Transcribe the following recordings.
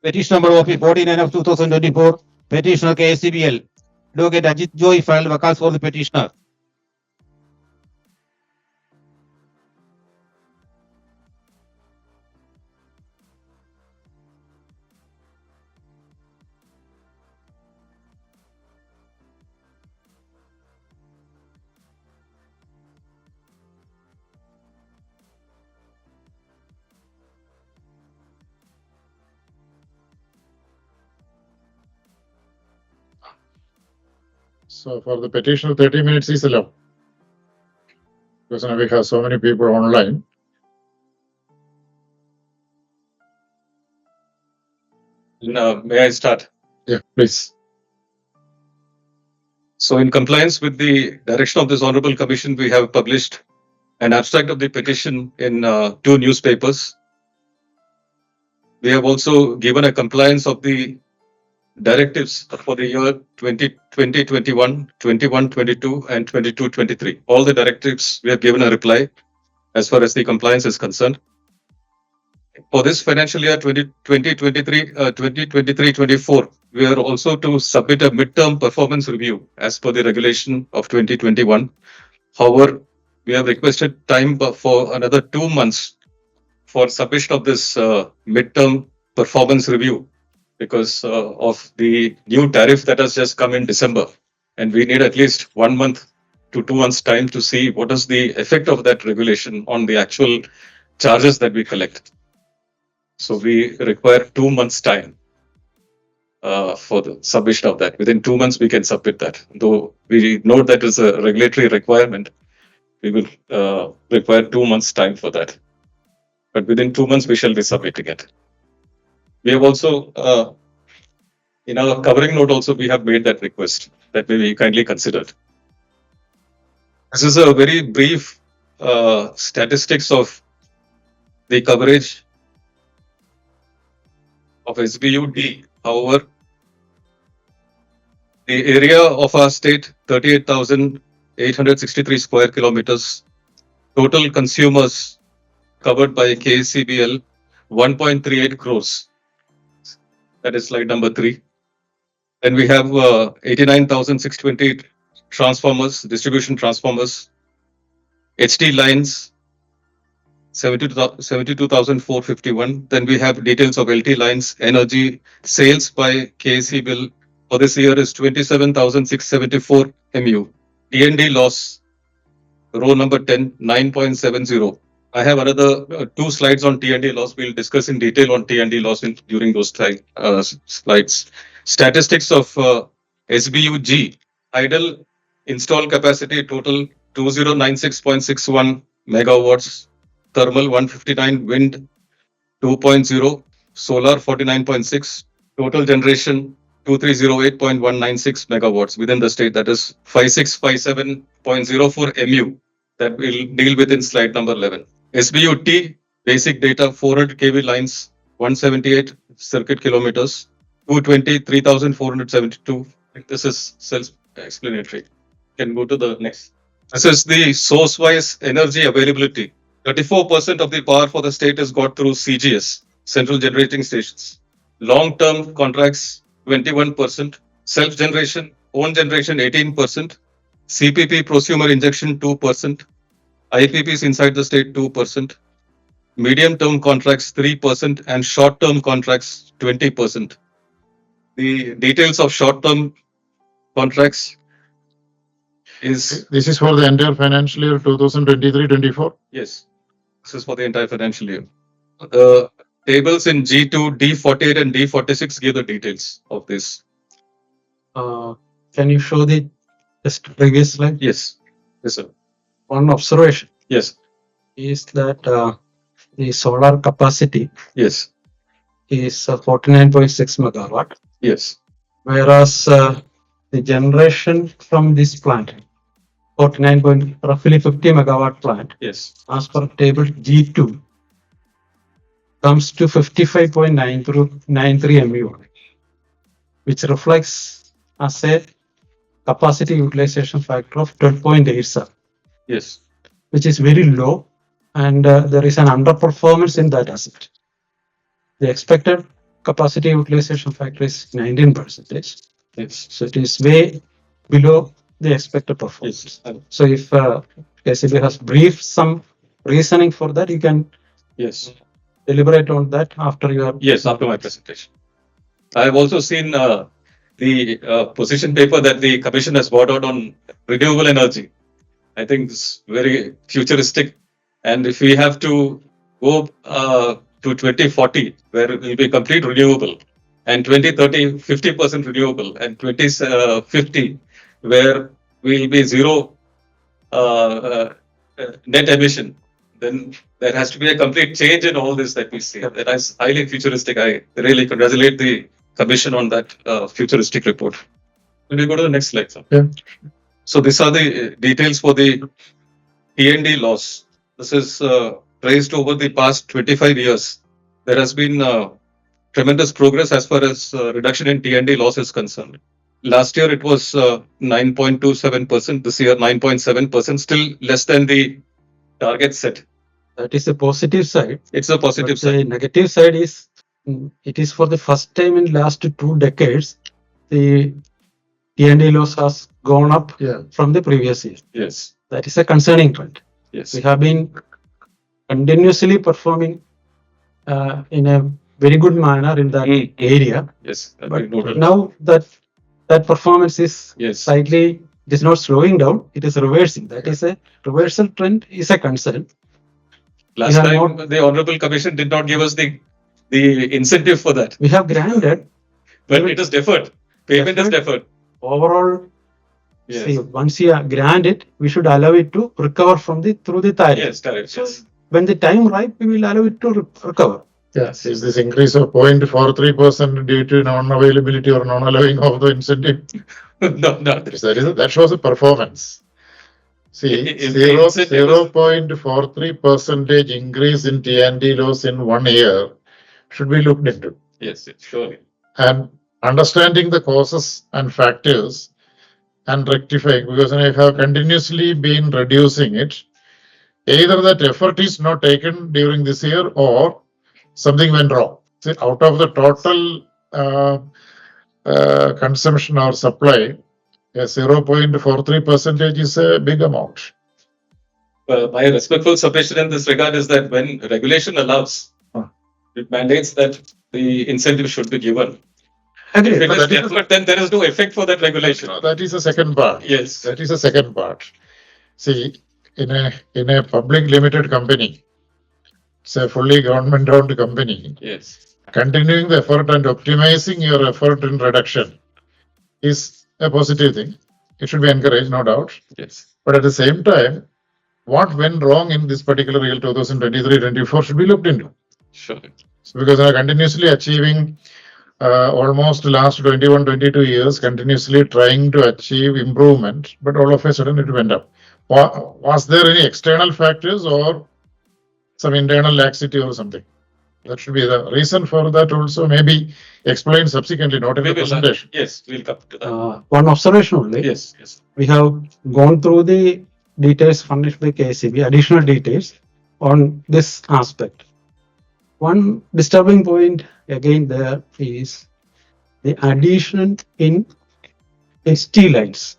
Petition number OP 49 of 2024. Petitioner KSEBL. Advocate Ajith Joy filed vacals for the petitioner. So for the petitioner, 30 minutes is allowed. Because now we have so many people online. May I start? Yeah, please. So in compliance with the direction of this Honorable Commission, we have published an abstract of the petition in 2 newspapers. We have also given a compliance of the directives for the year 2020, 21, 21, 22 and 22, 23. All the directives, we have given a reply as far as the compliance is concerned. For this financial year 2023, 24, we are also to submit a midterm performance review as per the regulation of 2021. However, we have requested time for another 2 months for submission of this midterm performance review because of the new tariff that has just come in December. And we need at least 1 month to 2 months time to see what is the effect of that regulation on the actual charges that we collect. So we require 2 months time for the submission of that. Within 2 months, we can submit that. Though we know that is a regulatory requirement, we will require 2 months time for that. But within 2 months, we shall be submitting it. We have also, in our covering note also, we have made that request that may be kindly considered. This is a very brief statistics of the coverage of SBU-D. However, the area of our state, 38,863 square kilometers. Total consumers covered by KSEBL, 1.38 crores. That is slide number 3. Then we have 89,620 transformers, distribution transformers, HT lines, 72,451. Then we have details of LT lines. Energy sales by KSEBL for this year is 27,674 MU. T&D loss, row number 10, 9.70. I have another 2 slides on T&D loss. We'll discuss in detail on T&D loss during those slides. Statistics of SBU-G. Idle installed capacity total 2096.61 megawatts. Thermal 159, wind 2.0, solar 49.6, total generation 2308.196 megawatts within the state, that is 5657.04 MU that we'll deal with in slide number 11. SBU-T, basic data 400 kV lines, 178 circuit kilometers, 220, 3472. This is self-explanatory. Can go to the next. This is the source-wise energy availability. 34% of the power for the state is got through CGS, central generating stations. Long-term contracts, 21%. Self-generation, own generation, 18%. CPP, prosumer injection, 2%. IPPs inside the state, 2%. Medium-term contracts, 3%. And short-term contracts, 20%. The details of short-term contracts is... This is for the entire financial year 2023-24? Yes. This is for the entire financial year. The tables in G2, D48 and D46 give the details of this. Can you show the previous slide? Yes. Yes, sir. One observation Yes. is that the solar capacity Yes. is 49.6 megawatt, Yes. whereas the generation from this plant, 49. Roughly 50 megawatt plant, Yes. as per table G2, comes to 55.93 MU, which reflects as a capacity utilization factor of 12.87, Yes. which is very low, and there is an underperformance in that asset. The expected capacity utilization factor is 19%. Yes. So it is way below the expected performance. Yes. So if KSEB has briefed some reasoning for that, you can Yes. deliberate on that after your. Yes, after my presentation. I have also seen the position paper that the commission has brought out on renewable energy. I think it's very futuristic. And if we have to go to 2040, where it will be complete renewable, and 2030, 50% renewable, and 2050, where we will be zero net emission, then there has to be a complete change in all this that we see. That is highly futuristic. I really congratulate the commission on that futuristic report. Will we go to the next slide, sir? Yeah. So these are the details for the T&D loss. This is traced over the past 25 years. There has been tremendous progress as far as reduction in T&D loss is concerned. Last year it was 9.27%. This year 9.7%. Still less than the target set. That is a positive side. It's a positive But side. the negative side is it is for the first time in last 2 decades the T&D loss has gone up Yeah. from the previous year. Yes. That is a concerning trend. Yes. We have been continuously performing in a very good manner in that area. Yes. But now that performance is Yes. slightly, it is not slowing down, it is reversing. That is a reversal trend is a concern. Last have time the Honorable Commission did not give us the incentive for that. We have granted But it is deferred. Payment is deferred. overall. Yes. See, once you grant it, we should allow it to recover from through the tariff. Yes, tariff. So Yes. when the time ripe, we will allow it to recover. Yes. Is this increase of 0.43% due to non-availability or non-allowing of the incentive? No, no. That shows a performance. See, If the incentive is- 0.43% increase in T&D loss in 1 year should be looked into. Yes, surely. And understanding the causes and factors and rectifying, because I have continuously been reducing it. Either that effort is not taken during this year or something went wrong. See, out of the total consumption or supply, 0.43% is a big amount. My respectful submission in this regard is that when regulation allows, it mandates that the incentive should be given. If it But is that is- deferred, then there is no effect for that regulation. No, that is the second part. Yes. That is the second part. See, in a public limited company, it's a fully government-owned company. Yes. Continuing the effort and optimizing your effort in reduction is a positive thing. It should be encouraged, no doubt. Yes. But at the same time, what went wrong in this particular year 2023-24 should be looked into. Surely. So because they are continuously achieving almost last 21-22 years, continuously trying to achieve improvement, but all of a sudden it went up. Was there any external factors or some internal laxity or something? That should be the reason for that also, maybe explained subsequently, not in the We will, presentation. yes, we'll come to that. One observation only. Yes, yes. We have gone through the details furnished by KSEB, additional details on this aspect. One disturbing point again there is the addition in ST lines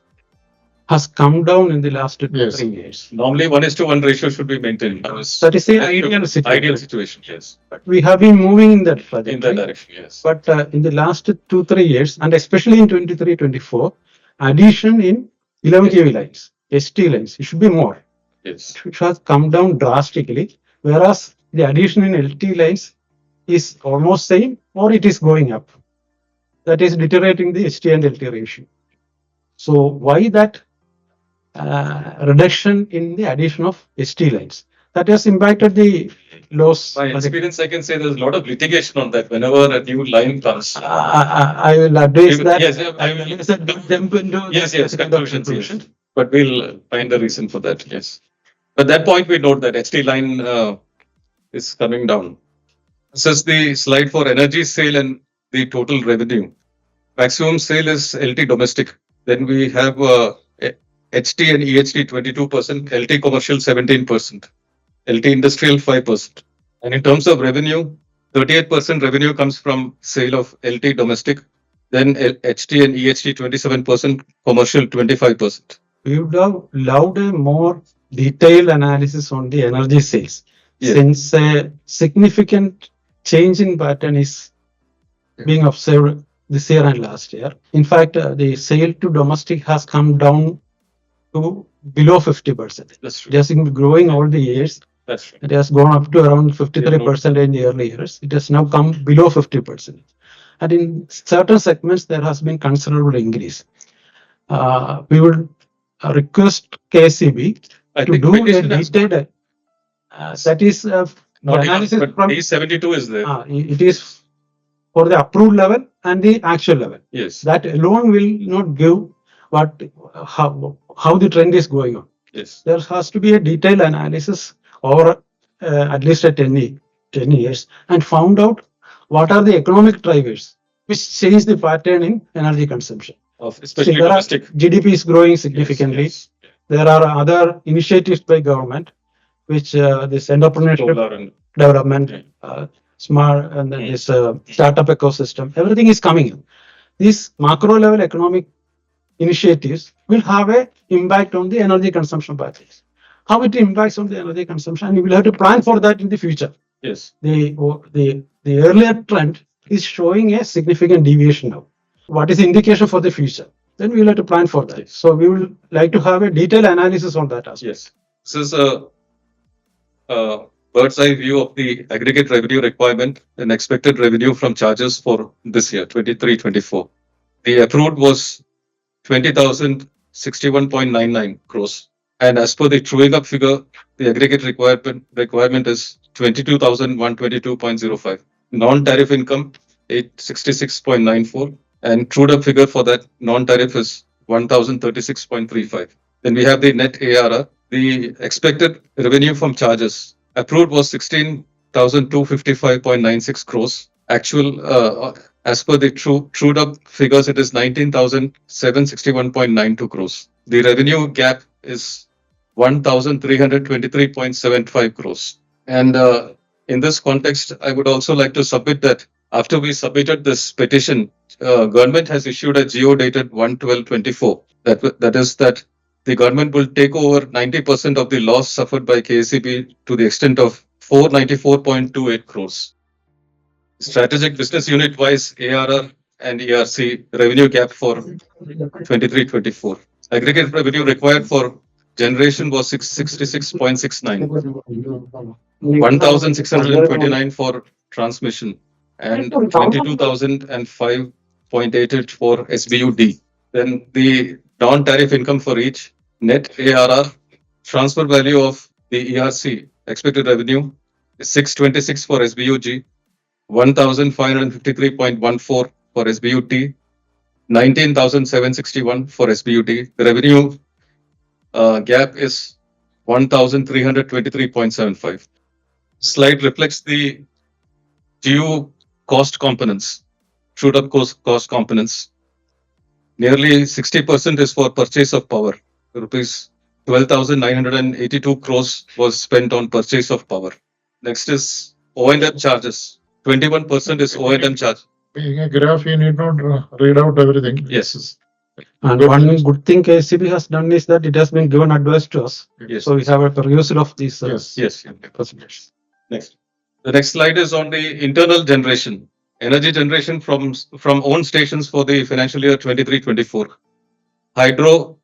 has come down in the last 3 Yes. years. Normally 1:1 ratio should be maintained. That is the ideal situation. Ideal situation, yes. We have been moving in that In trajectory. that direction, yes. But in the last 2-3 years, and especially in 23-24, addition in 11 kV lines, ST lines, it should be more. Yes. It has come down drastically, whereas the addition in LT lines is almost same or it is going up. That is deteriorating the ST and LT ratio. So why that reduction in the addition of ST lines? That has impacted the loss. By experience, I can say there's a lot of litigation on that whenever a new line comes. I will address that. Yes, I will. Yes, that don't jump into Yes, the yes, conclusions, yes. But we'll find the reason for that, yes. But that point we note that HT line is coming down. This is the slide for energy sale and the total revenue. Maximum sale is LT domestic. Then we have HT and EHT 22%, LT commercial 17%, LT industrial 5%. And in terms of revenue, 38% revenue comes from sale of LT domestic, then HT and EHT 27%, commercial 25%. We would have loved a more detailed analysis on the energy sales, Yes. since a significant change in pattern is being observed this year and last year. In fact, the sale to domestic has come down to below 50%. That's It true. has been growing all the years. That's true. It has gone up to around 53% in the early years. It has now come below 50%. And in certain segments, there has been considerable increase. We would request KSEB I to think do a petition has detailed, that is, the not enough, analysis but from, D72 is there. it is for the approved level and the actual level. Yes. That alone will not give what, how the trend is going on. Yes. There has to be a detailed analysis over at least a 10 years, and found out what are the economic drivers which change the pattern in energy consumption. Of especially See, there are- domestic. GDP is growing significantly. Yes, yes. There are other initiatives by government, which this entrepreneurship Solar and development, Yeah. smart, and then this startup ecosystem, everything is coming in. These macro level economic initiatives will have a impact on the energy consumption patterns. How it impacts on the energy consumption, we will have to plan for that in the future. yes. The earlier trend is showing a significant deviation now. What is the indication for the future? Then we will have to plan for that. So we would like to have a detailed analysis on that aspect. Yes. This is a bird's eye view of the aggregate revenue requirement and expected revenue from charges for this year, 23-24. The approved was 20,061.99 crores. And as per the truing up figure, the aggregate requirement is 22,122.05. Non-tariff income, 866.94. And trued up figure for that non-tariff is 1,036.35. Then we have the net ARR. The expected revenue from charges approved was 16,255.96 crores. Actual, as per the trued up figures, it is 19,761.92 crores. The revenue gap is 1,323.75 crores. And in this context, I would also like to submit that after we submitted this petition, government has issued a GO dated 1/12/24. That is that the government will take over 90% of the loss suffered by KSEB to the extent of 494.28 crores. Strategic business unit wise ARR and ERC revenue gap for 23-24. Aggregate revenue required for generation was 666.69, 1,629 for transmission, and 22,005.88 for SBU-D. Then the non-tariff income for each net ARR transfer value of the ERC expected revenue is 626 for SBU-G, 1,553.14 for SBU-T, 19,761 for SBU-D. The revenue gap is 1,323.75. Slide reflects the GU cost components, trued up cost components. Nearly 60% is for purchase of power. Rupees 12,982 crores was spent on purchase of power. Next is O&M charges. 21% is O&M charge. Being a graph, you need not read out everything. Yes. And one good thing KSEB has done is that it has been given advice to us. Yes. So we have a perusal of these Yes. Yes. percentages. Next. The next slide is on the internal generation. Energy generation from own stations for the financial year 23-24. Hydro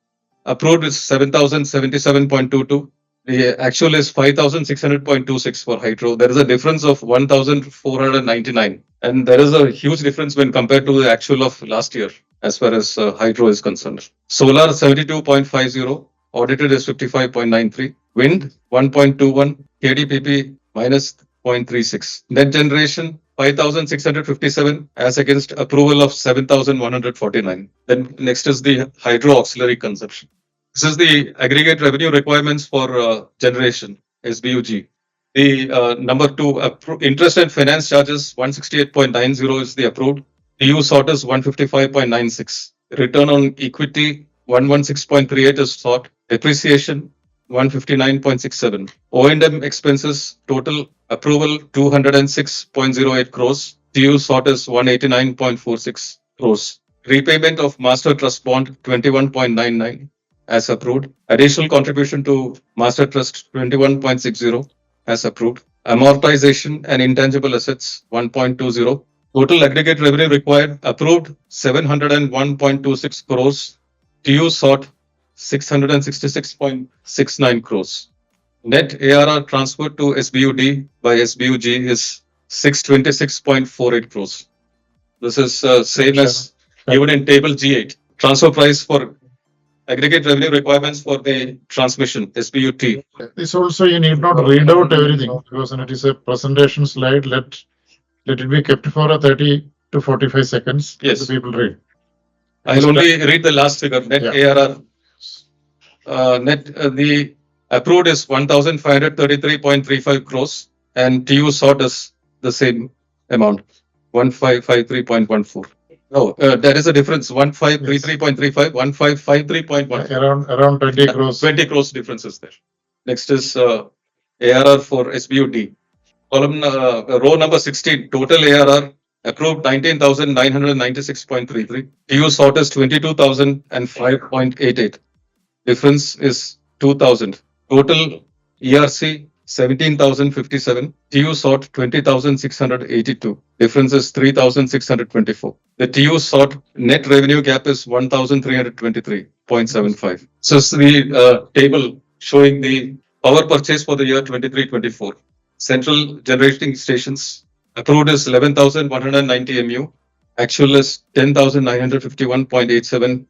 approved is 7,077.22. The actual is 5,600.26 for hydro. There is a difference of 1,499. And there is a huge difference when compared to the actual of last year as far as hydro is concerned. Solar 72.50. Audited is 55.93. Wind 1.21. KDPP minus 0.36. Net generation 5,657 as against approval of 7,149. Then next is the hydro auxiliary consumption. This is the aggregate revenue requirements for generation, SBU-G. The number two, interest and finance charges 168.90 is the approved. EU sought is 155.96. Return on equity 116.38 is sought. Depreciation 159.67. O&M expenses total approval 206.08 crores. TU sought is 189.46 crores. Repayment of master trust bond 21.99 as approved. Additional contribution to master trust 21.60 as approved. Amortization and intangible assets 1.20. Total aggregate revenue required approved 701.26 crores. TU sought 666.69 crores. Net ARR transferred to SBU-D by SBU-G is 626.48 crores. This is same as given in table G8. Transfer price for aggregate revenue requirements for the transmission SBU-T. This also you need not read out everything because it is a presentation slide. Let it be kept for a 30 to 45 seconds. Let Yes. the people read. I'll only read the last figure, net Yeah. ARR. The approved is 1,533.35 crores and TU sought is the same amount, 1,553.14. No, there is a difference, 1,533.35, 1,553.14. Around 20 crores. 20 crores difference is there. Next is ARR for SBU-D. Column row number 16, total ARR approved 19,996.33. TU sought is 22,005.88. Difference is 2,000. Total ERC 17,057. TU sought 20,682. Difference is 3,624. The TU sought net revenue gap is 1,323.75. So this is the table showing the power purchase for the year 23-24. Central generating stations approved is 11,190 MU. Actual is 10,951.87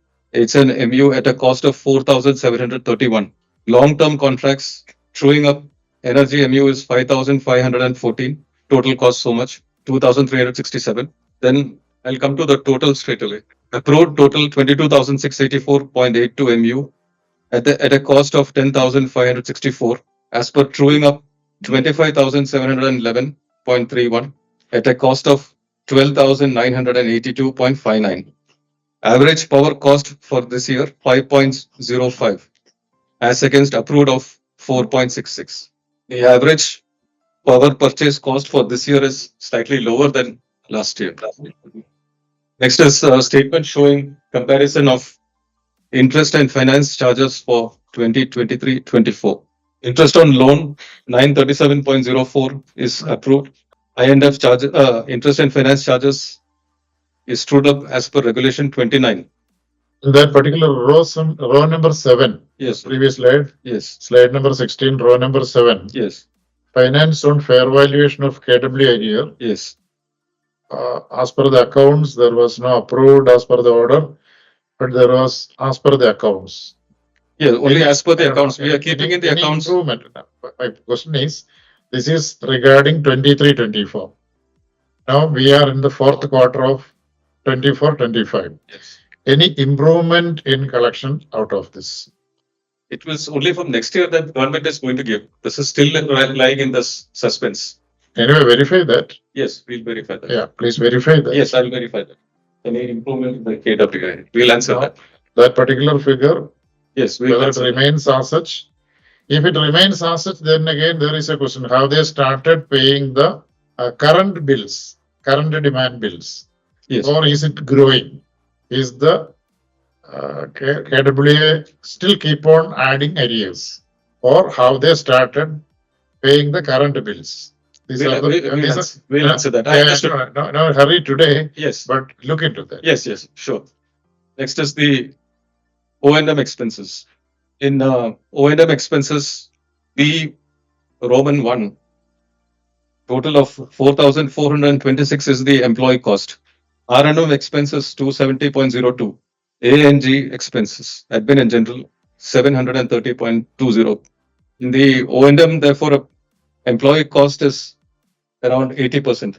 MU at a cost of 4,731. Long-term contracts truing up energy MU is 5,514. Total cost so much 2,367. Then I'll come to the total straight away. Approved total 22,684.82 MU at a cost of 10,564. As per truing up 25,711.31 at a cost of 12,982.59. Average power cost for this year 5.05 as against approved of 4.66. The average power purchase cost for this year is slightly lower than last year. Next is a statement showing comparison of interest and finance charges for 2023-24. Interest on loan 937.04 is approved. I&F charge, interest and finance charges is trued up as per regulation 29. In that particular row number 7, Yes, previous slide, yes, slide number 16, row number 7, yes, finance on fair valuation of KWA Arrear. yes. As per the accounts, there was no approved as per the order, but there was as per the accounts. Yeah, only as per the I don't accounts. know, We are keeping in the any accounts. improvement. My question is, this is regarding 23-24. Now we are in the fourth quarter of 24-25. Yes. Any improvement in collection out of this? It was only from next year that government is going to give. This is still lying in the suspense. Anyway, verify that. Yes, we'll verify that. Yeah, please verify that. Yes, I'll verify that. Any improvement in the KWA? We'll answer No. that. That particular figure, Yes, we'll whether it answer that. remains as such. If it remains as such, then again there is a question: have they started paying the current bills, current demand bills, Yes. or is it growing? Is the KWA still keep on adding arrears, or have they started paying the current bills? These are the We'll answer that. I Yeah, understood. no hurry today, Yes, but look into that. yes, yes, sure. Next is the O&M expenses. In O&M expenses, B Roman 1, total of 4,426 is the employee cost. R&M expenses 270.02. A&G expenses, admin and general 730.20. In the O&M, therefore, employee cost is around 80%.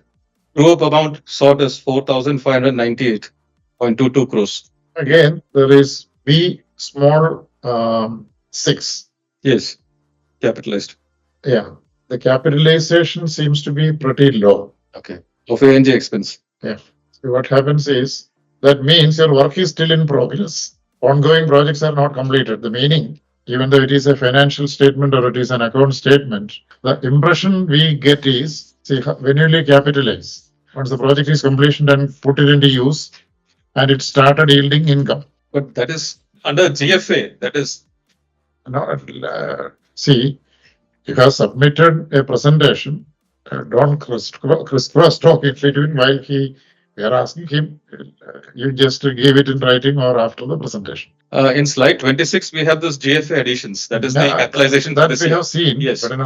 True up amount sought is 4,598.22 crores. Again, there is B small 6. Yes, capitalized. Yeah, the capitalization seems to be pretty low. Okay. Of A&G expense. So what happens is, that means your work is still in progress. Ongoing projects are not completed. The meaning, even though it is a financial statement or it is an account statement, the impression we get is, see, when you capitalize, once the project is completion and put it into use, and it started yielding income. But that is under GFA. That is Now, see, you have submitted a presentation. Don't crisscross talk in between while we are asking him. You just give it in writing or after the presentation. in slide 26. We have this GFA additions. That is the Yeah, capitalization. that for this we year. have seen. Yes. But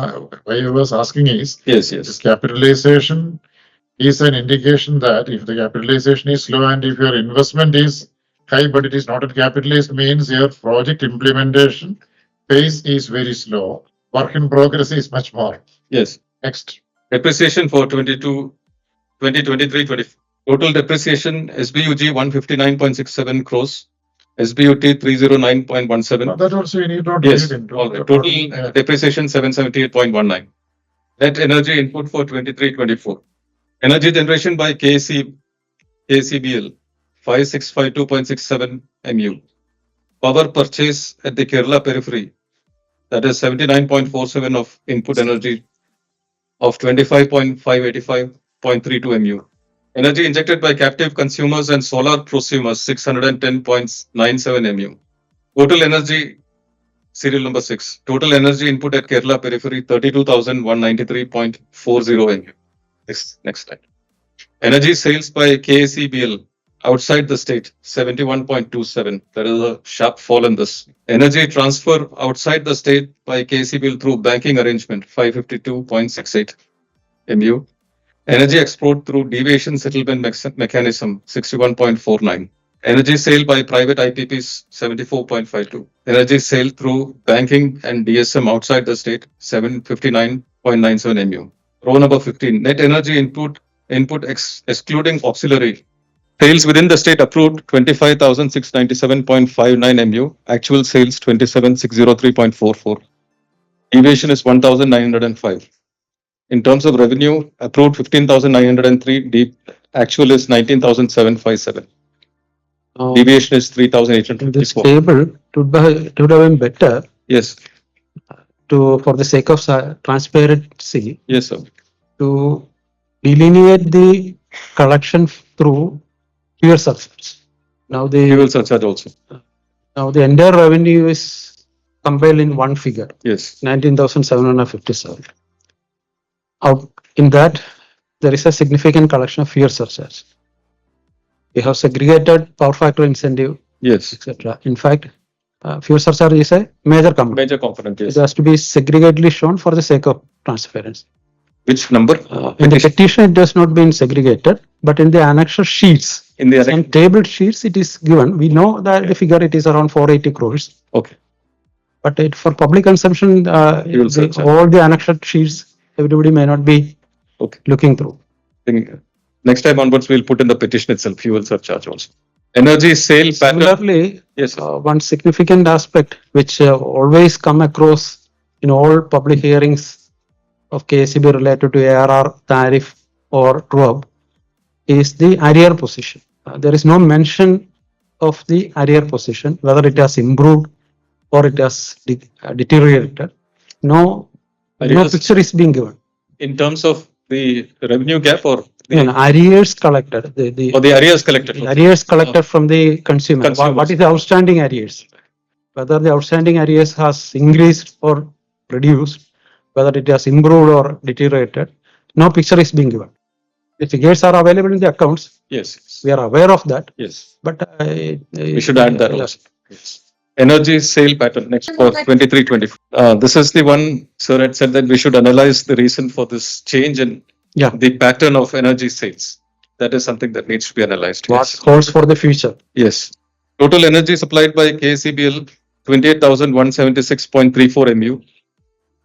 why I was asking is, Yes. this Yes. capitalization is an indication that if the capitalization is low and if your investment is high, but it is not capitalized, means your project implementation pace is very slow. Work in progress is much more. Yes. Next. Depreciation for 2023-24. Total depreciation SBU-G 159.67 crores. SBU-T 309.17. That also you need not Yes. read into. All right. Total depreciation 778.19. Net energy input for 23-24. Energy generation by KSEBL 5652.67 MU. Power purchase at the Kerala periphery, that is 79.47 of input energy of 25.585.32 MU. Energy injected by captive consumers and solar prosumers 610.97 MU. Total energy, serial number 6. Total energy input at Kerala periphery 32,193.40 MU. Next slide. Energy sales by KSEBL outside the state 71.27. There is a sharp fall in this. Energy transfer outside the state by KSEBL through banking arrangement 552.68 MU. Energy export through deviation settlement mechanism 61.49. Energy sale by private IPPs 74.52. Energy sale through banking and DSM outside the state 759.97 MU. Row number 15. Net energy input excluding auxiliary. Sales within the state approved 25,697.59 MU. Actual sales 27,603.44. Deviation is 1,905. In terms of revenue, approved 15,903. Actual is 19,757. Deviation is This 3,854. table it would have been better Yes. for the sake of transparency, Yes, sir. to delineate the collection through fuel surcharge. Now Fuel surcharge also. the entire revenue is compiled in one figure, Yes. 19,757. In that, there is a significant collection of fuel surcharge. We have segregated power factor incentive, Yes. etc. In fact, fuel surcharge is a major component. Major component. It Yes. has to be segregatedly shown for the sake of transparency. Which number? In the petition, it does not been segregated, but in the annexure sheets In the and table sheets, it is given. We know that the figure it is around 480 crores. Okay. But for public consumption, Fuel surcharge. all the annexure sheets, everybody may not be Okay. looking through. Next time onwards, we'll put in the petition itself, fuel surcharge also. Energy sale pattern. Similarly, Yes, sir. one significant aspect which always come across in all public hearings of KSEB related to ARR, tariff or TRUB is the arrear position. There is no mention of the arrear position, whether it has improved or it has deteriorated. No Arrears- picture is being given. In terms of the revenue gap or Arrears collected, the arrears collected. arrears collected from the consumer. Consumers. What is the outstanding arrears? Whether the outstanding arrears has increased or reduced, whether it has improved or deteriorated, no picture is being given. The figures are available in the accounts. Yes. We are aware of that, Yes. but We should add that also. Yes. Energy sale pattern next for 23-24. This is the one sir had said that we should analyze the reason for this change in Yeah. the pattern of energy sales. That is something that needs to be analyzed. What Yes. holds for the future? Yes. Total energy supplied by KSEBL 28,176.34 MU.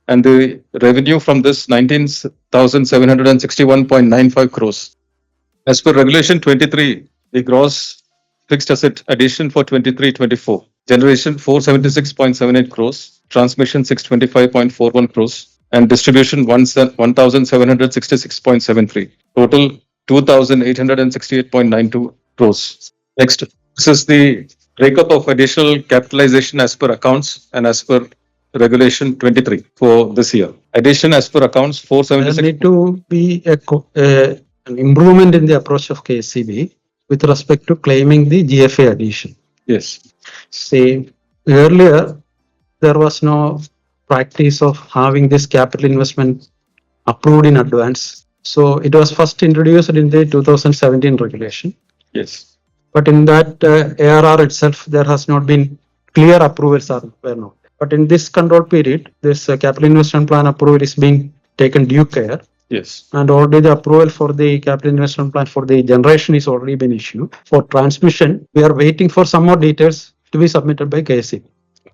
And the revenue from this 19,761.95 crores. As per regulation 23, the gross fixed asset addition for 23-24. Generation 476.78 crores, transmission 625.41 crores, and distribution 1,766.73. Total 2,868.92 crores. Next, this is the breakup of additional capitalization as per accounts and as per regulation 23 for this year. Addition as per accounts There 476. need to be an improvement in the approach of KSEB with respect to claiming the GFA addition. Yes. See, earlier there was no practice of having this capital investment approved in advance. So it was first introduced in the 2017 regulation. Yes. But in that ARR itself, there has not been clear approvals were not. But in this control period, this capital investment plan approval is being taken due care. Yes. And already the approval for the capital investment plan for the generation is already been issued. For transmission, we are waiting for some more details to be submitted by KSEB.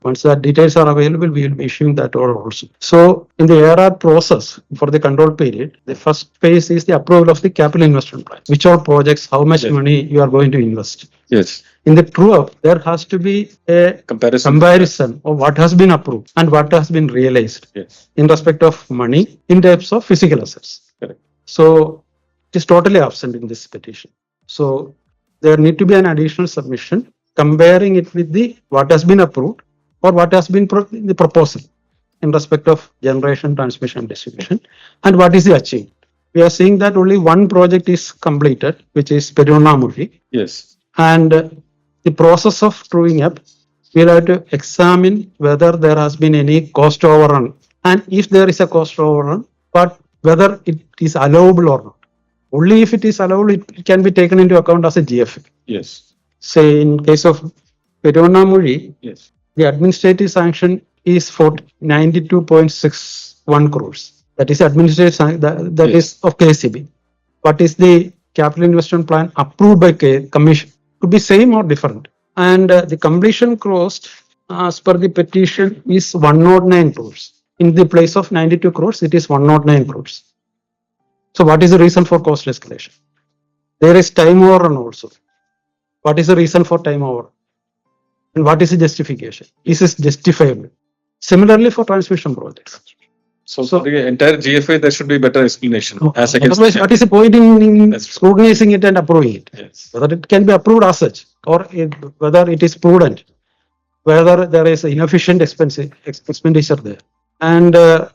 Once that details are available, we will be issuing that order also. So in the ARR process for the control period, the first phase is the approval of the capital investment plan. Which all projects, how much Yes. money you are going to invest. Yes. In the true up, there has to be a comparison of what has been approved and what has been realized Yes. in respect of money in terms of physical assets. Correct. So it is totally absent in this petition. So there need to be an additional submission comparing it with the what has been approved or what has been the proposal in respect of generation, transmission, distribution, and what is the achieved. We are seeing that only one project is completed, which is Perunamuri, Yes. and the process of truing up, we'll have to examine whether there has been any cost overrun, and if there is a cost overrun, but whether it is allowable or not. Only if it is allowable, it can be taken into account as a GFA. Yes. Say in case of Perunamuri, Yes. the administrative sanction is for 92.61 crores. That is administrative that Yes. is of KSEB. What is the capital investment plan approved by commission? Could be same or different. And the completion cost as per the petition is 109 crores. In the place of 92 crores, it is 109 crores. So what is the reason for cost escalation? There is time overrun also. What is the reason for time overrun? And what is the justification? Is this justifiable? Similarly for transmission projects. So for the entire GFA, there should be better explanation as against. Otherwise, what is the point in That's true. scrutinizing it and approving it? Yes. Whether it can be approved as such or whether it is prudent, whether there is inefficient expenditure there. And I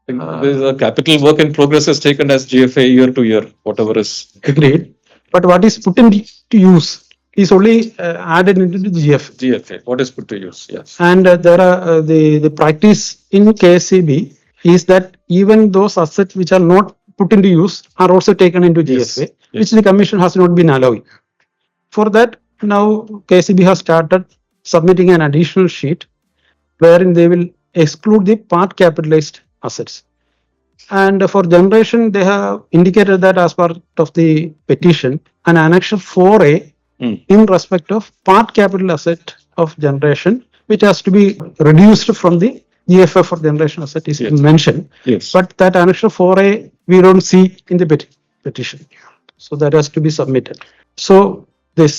think the capital work in progress is taken as GFA year to year, whatever is. agreed. But what is put into use is only added into the GF. GFA, what is put to use? Yes. And there are the practice in KSEB is that even those assets which are not put into use are also taken into Yes. GFA, Yes. which the commission has not been allowing. For that, now KSEB has started submitting an additional sheet wherein they will exclude the part capitalized assets. And for generation, they have indicated that as part of the petition, an annexure 4A in respect of part capital asset of generation, which has to be reduced from the GFA for generation asset is Yes. mentioned. Yes. But that annexure 4A, we don't see in the petition. So that has to be submitted. So this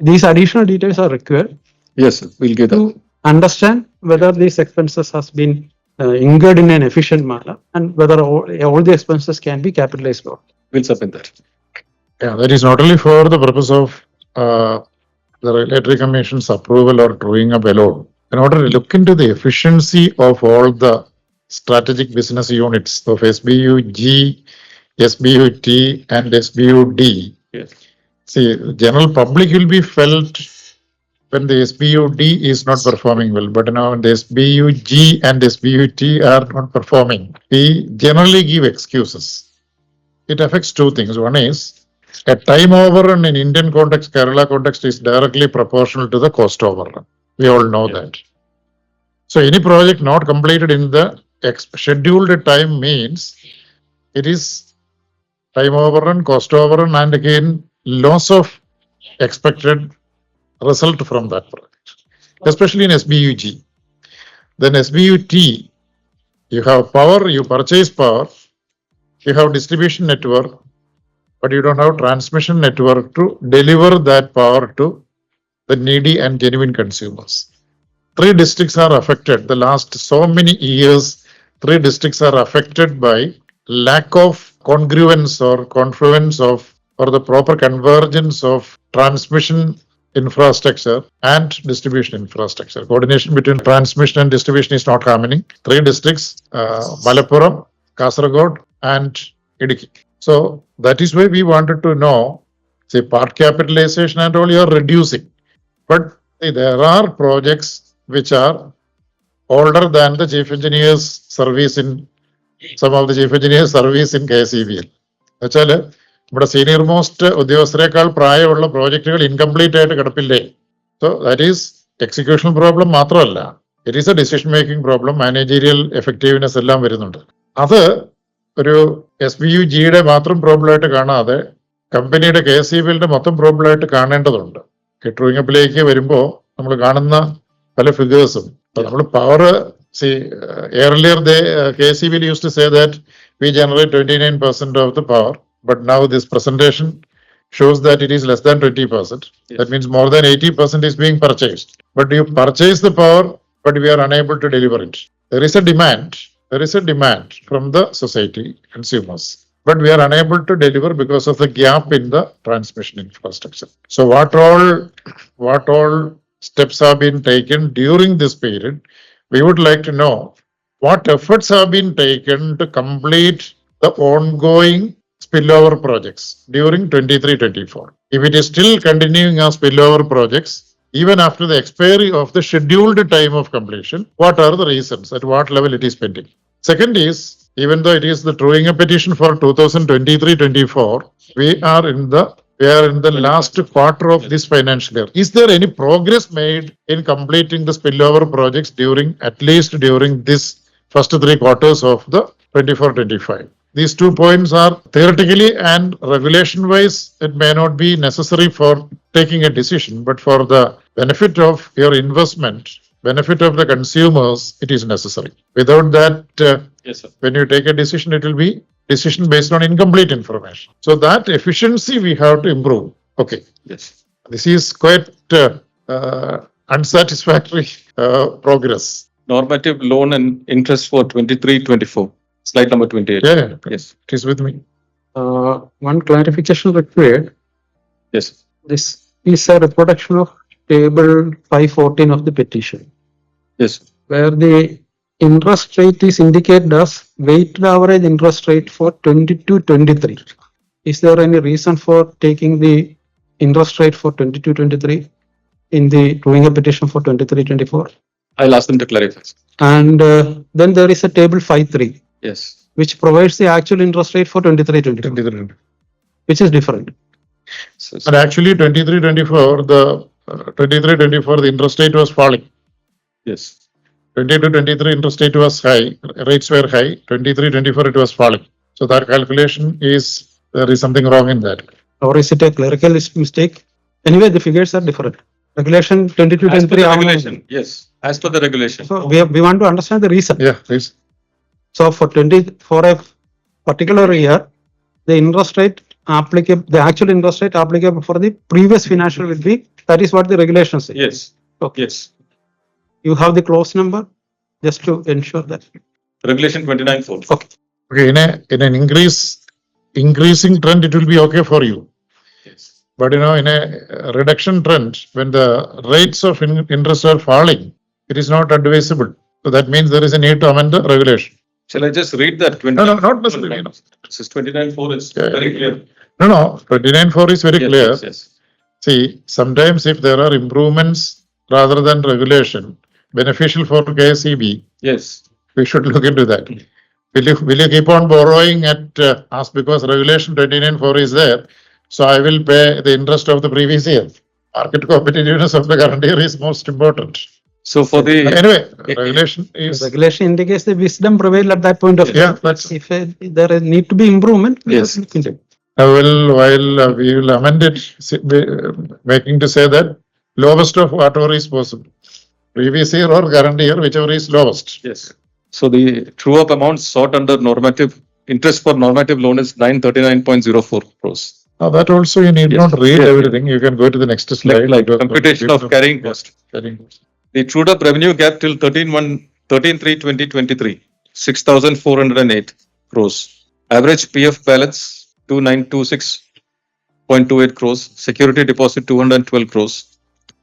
these additional details are required Yes, we'll give that. to understand whether these expenses has been incurred in an efficient manner and whether all the expenses can be capitalized or. We'll submit that. Yeah, that is not only for the purpose of the regulatory commission's approval or drawing up alone. In order to look into the efficiency of all the strategic business units of SBU-G, SBU-T and SBU-D. Yes. See, the general public will be felt when the SBU-D is not performing well, but now the SBU-G and SBU-T are not performing. We generally give excuses. It affects two things. One is a time overrun in Indian context, Kerala context is directly proportional to the cost overrun. We all know Yeah. that. So any project not completed in the scheduled time means it is time overrun, cost overrun, and again loss of expected result from that project, especially in SBU-G. Then SBU-T, you have power, you purchase power, you have distribution network, but you don't have transmission network to deliver that power to the needy and genuine consumers. 3 districts are affected. The last so many years, 3 districts are affected by lack of congruence or confluence of or the proper convergence of transmission infrastructure and distribution infrastructure. Coordination between transmission and distribution is not happening. 3 districts, Malappuram, Kasaragod and Idukki. So that is why we wanted to know, say, part capitalization and all you are reducing. But there are projects which are older than the chief engineer's service in some of the chief engineer's service in KSEBL. എന്നുവെച്ചാല് നമ്മുടെ senior most ഉദ്യോഗസ്ഥരെക്കാൾ പ്രായമുള്ള പ്രോജക്റ്റുകൾ incomplete ആയിട്ട് കിടപ്പില്ലേ. So that is execution problem മാത്രമല്ല, it is a decision making problem, managerial effectiveness എല്ലാം വരുന്നുണ്ട്. അത് ഒരു SBU-Gയുടെ മാത്രം പ്രോബ്ലം ആയിട്ട് കാണാതെ കമ്പനിയുടെ KSEBLന്റെ മൊത്തം പ്രോബ്ലം ആയിട്ട് കാണേണ്ടതുണ്ട്. ട്രൂയിങ് അപ്പിലേക്ക് വരുമ്പോൾ നമ്മൾ കാണുന്ന പല ഫിഗേഴ്സും നമ്മൾ power earlier KSEBL used to say that we generate 29% of the power, but now this presentation shows that it is less than 20%. Yes. That means more than 80% is being purchased. But you purchase the power, but we are unable to deliver it. There is a demand from the society, consumers, but we are unable to deliver because of the gap in the transmission infrastructure. So what all steps have been taken during this period? We would like to know what efforts have been taken to complete the ongoing spillover projects during 23-24. If it is still continuing as spillover projects, even after the expiry of the scheduled time of completion, what are the reasons, at what level it is pending? Second is, even though it is the truing a petition for 2023-24, we are in the last quarter of this financial year. Is there any progress made in completing the spillover projects at least during this first 3 quarters of the 24-25? These 2 points are theoretically and regulation wise, it may not be necessary for taking a decision, but for the benefit of your investment, benefit of the consumers, it is necessary. Without that, Yes, sir. when you take a decision, it will be decision based on incomplete information. So that efficiency we have to improve. Okay. Yes. This is quite unsatisfactory progress. Normative loan and interest for 23-24. Slide number 28. Yeah, Yes. it is with me. One clarification required. Yes. This is a reproduction of table 514 of the petition, Yes. where the interest rate is indicated as weighted average interest rate for 22-23. Is there any reason for taking the interest rate for 22-23 in the doing a petition for 23-24? I'll ask them to clarify. And then there is a table 5.3, Yes. which provides the actual interest rate for 23-24, which is different. And actually 23-24, the 23-24, the interest rate was falling. Yes. 22-23 interest rate was high, rates were high. 23-24 it was falling. So that calculation there is something wrong in that. Or is it a clerical mistake? Anyway, the figures are different. Regulation As per 22-23. the regulation. Yes. As per the regulation. So we want to understand the reason. Yeah, please. So for a particular year, the interest rate applicable, the actual interest rate applicable for the previous financial will be, that is what the regulation says. Yes. Okay. Yes. You have the clause number just to ensure that. Regulation 29-4. Okay. Okay, in an increasing trend, it will be okay for you. Yes. But in a reduction trend, when the rates of interest are falling, it is not advisable. So that means there is a need to amend the regulation. Shall I just read that? No, not necessarily. No. This is 29-4 is Yeah. very clear. No, 29-4 is very Yes, clear. Yes, yes. See, sometimes if there are improvements rather than regulation, beneficial for KSEB, Yes. we should look into that. Will you keep on borrowing at us because regulation 29-4 is there? So I will pay the interest of the previous year. Market competitiveness of the current year is most important. So for the Anyway, regulation is, Regulation indicates the wisdom prevail at that point of time. yeah, that's, If there need to be improvement, we Yes. will look into it. while we will amend it, making to say that lowest of whatever is possible. Previous year or current year, whichever is lowest. yes. So the true up amount sought under normative interest for normative loan is 939.04 crores. Now that also you need Yes. not read Yeah. everything. You can go to the next slide. Like computation of carrying cost. Carrying cost. The trued up revenue gap till 13/3/2023, 6,408 crores. Average PF balance 2926.28 crores. Security deposit 212 crores.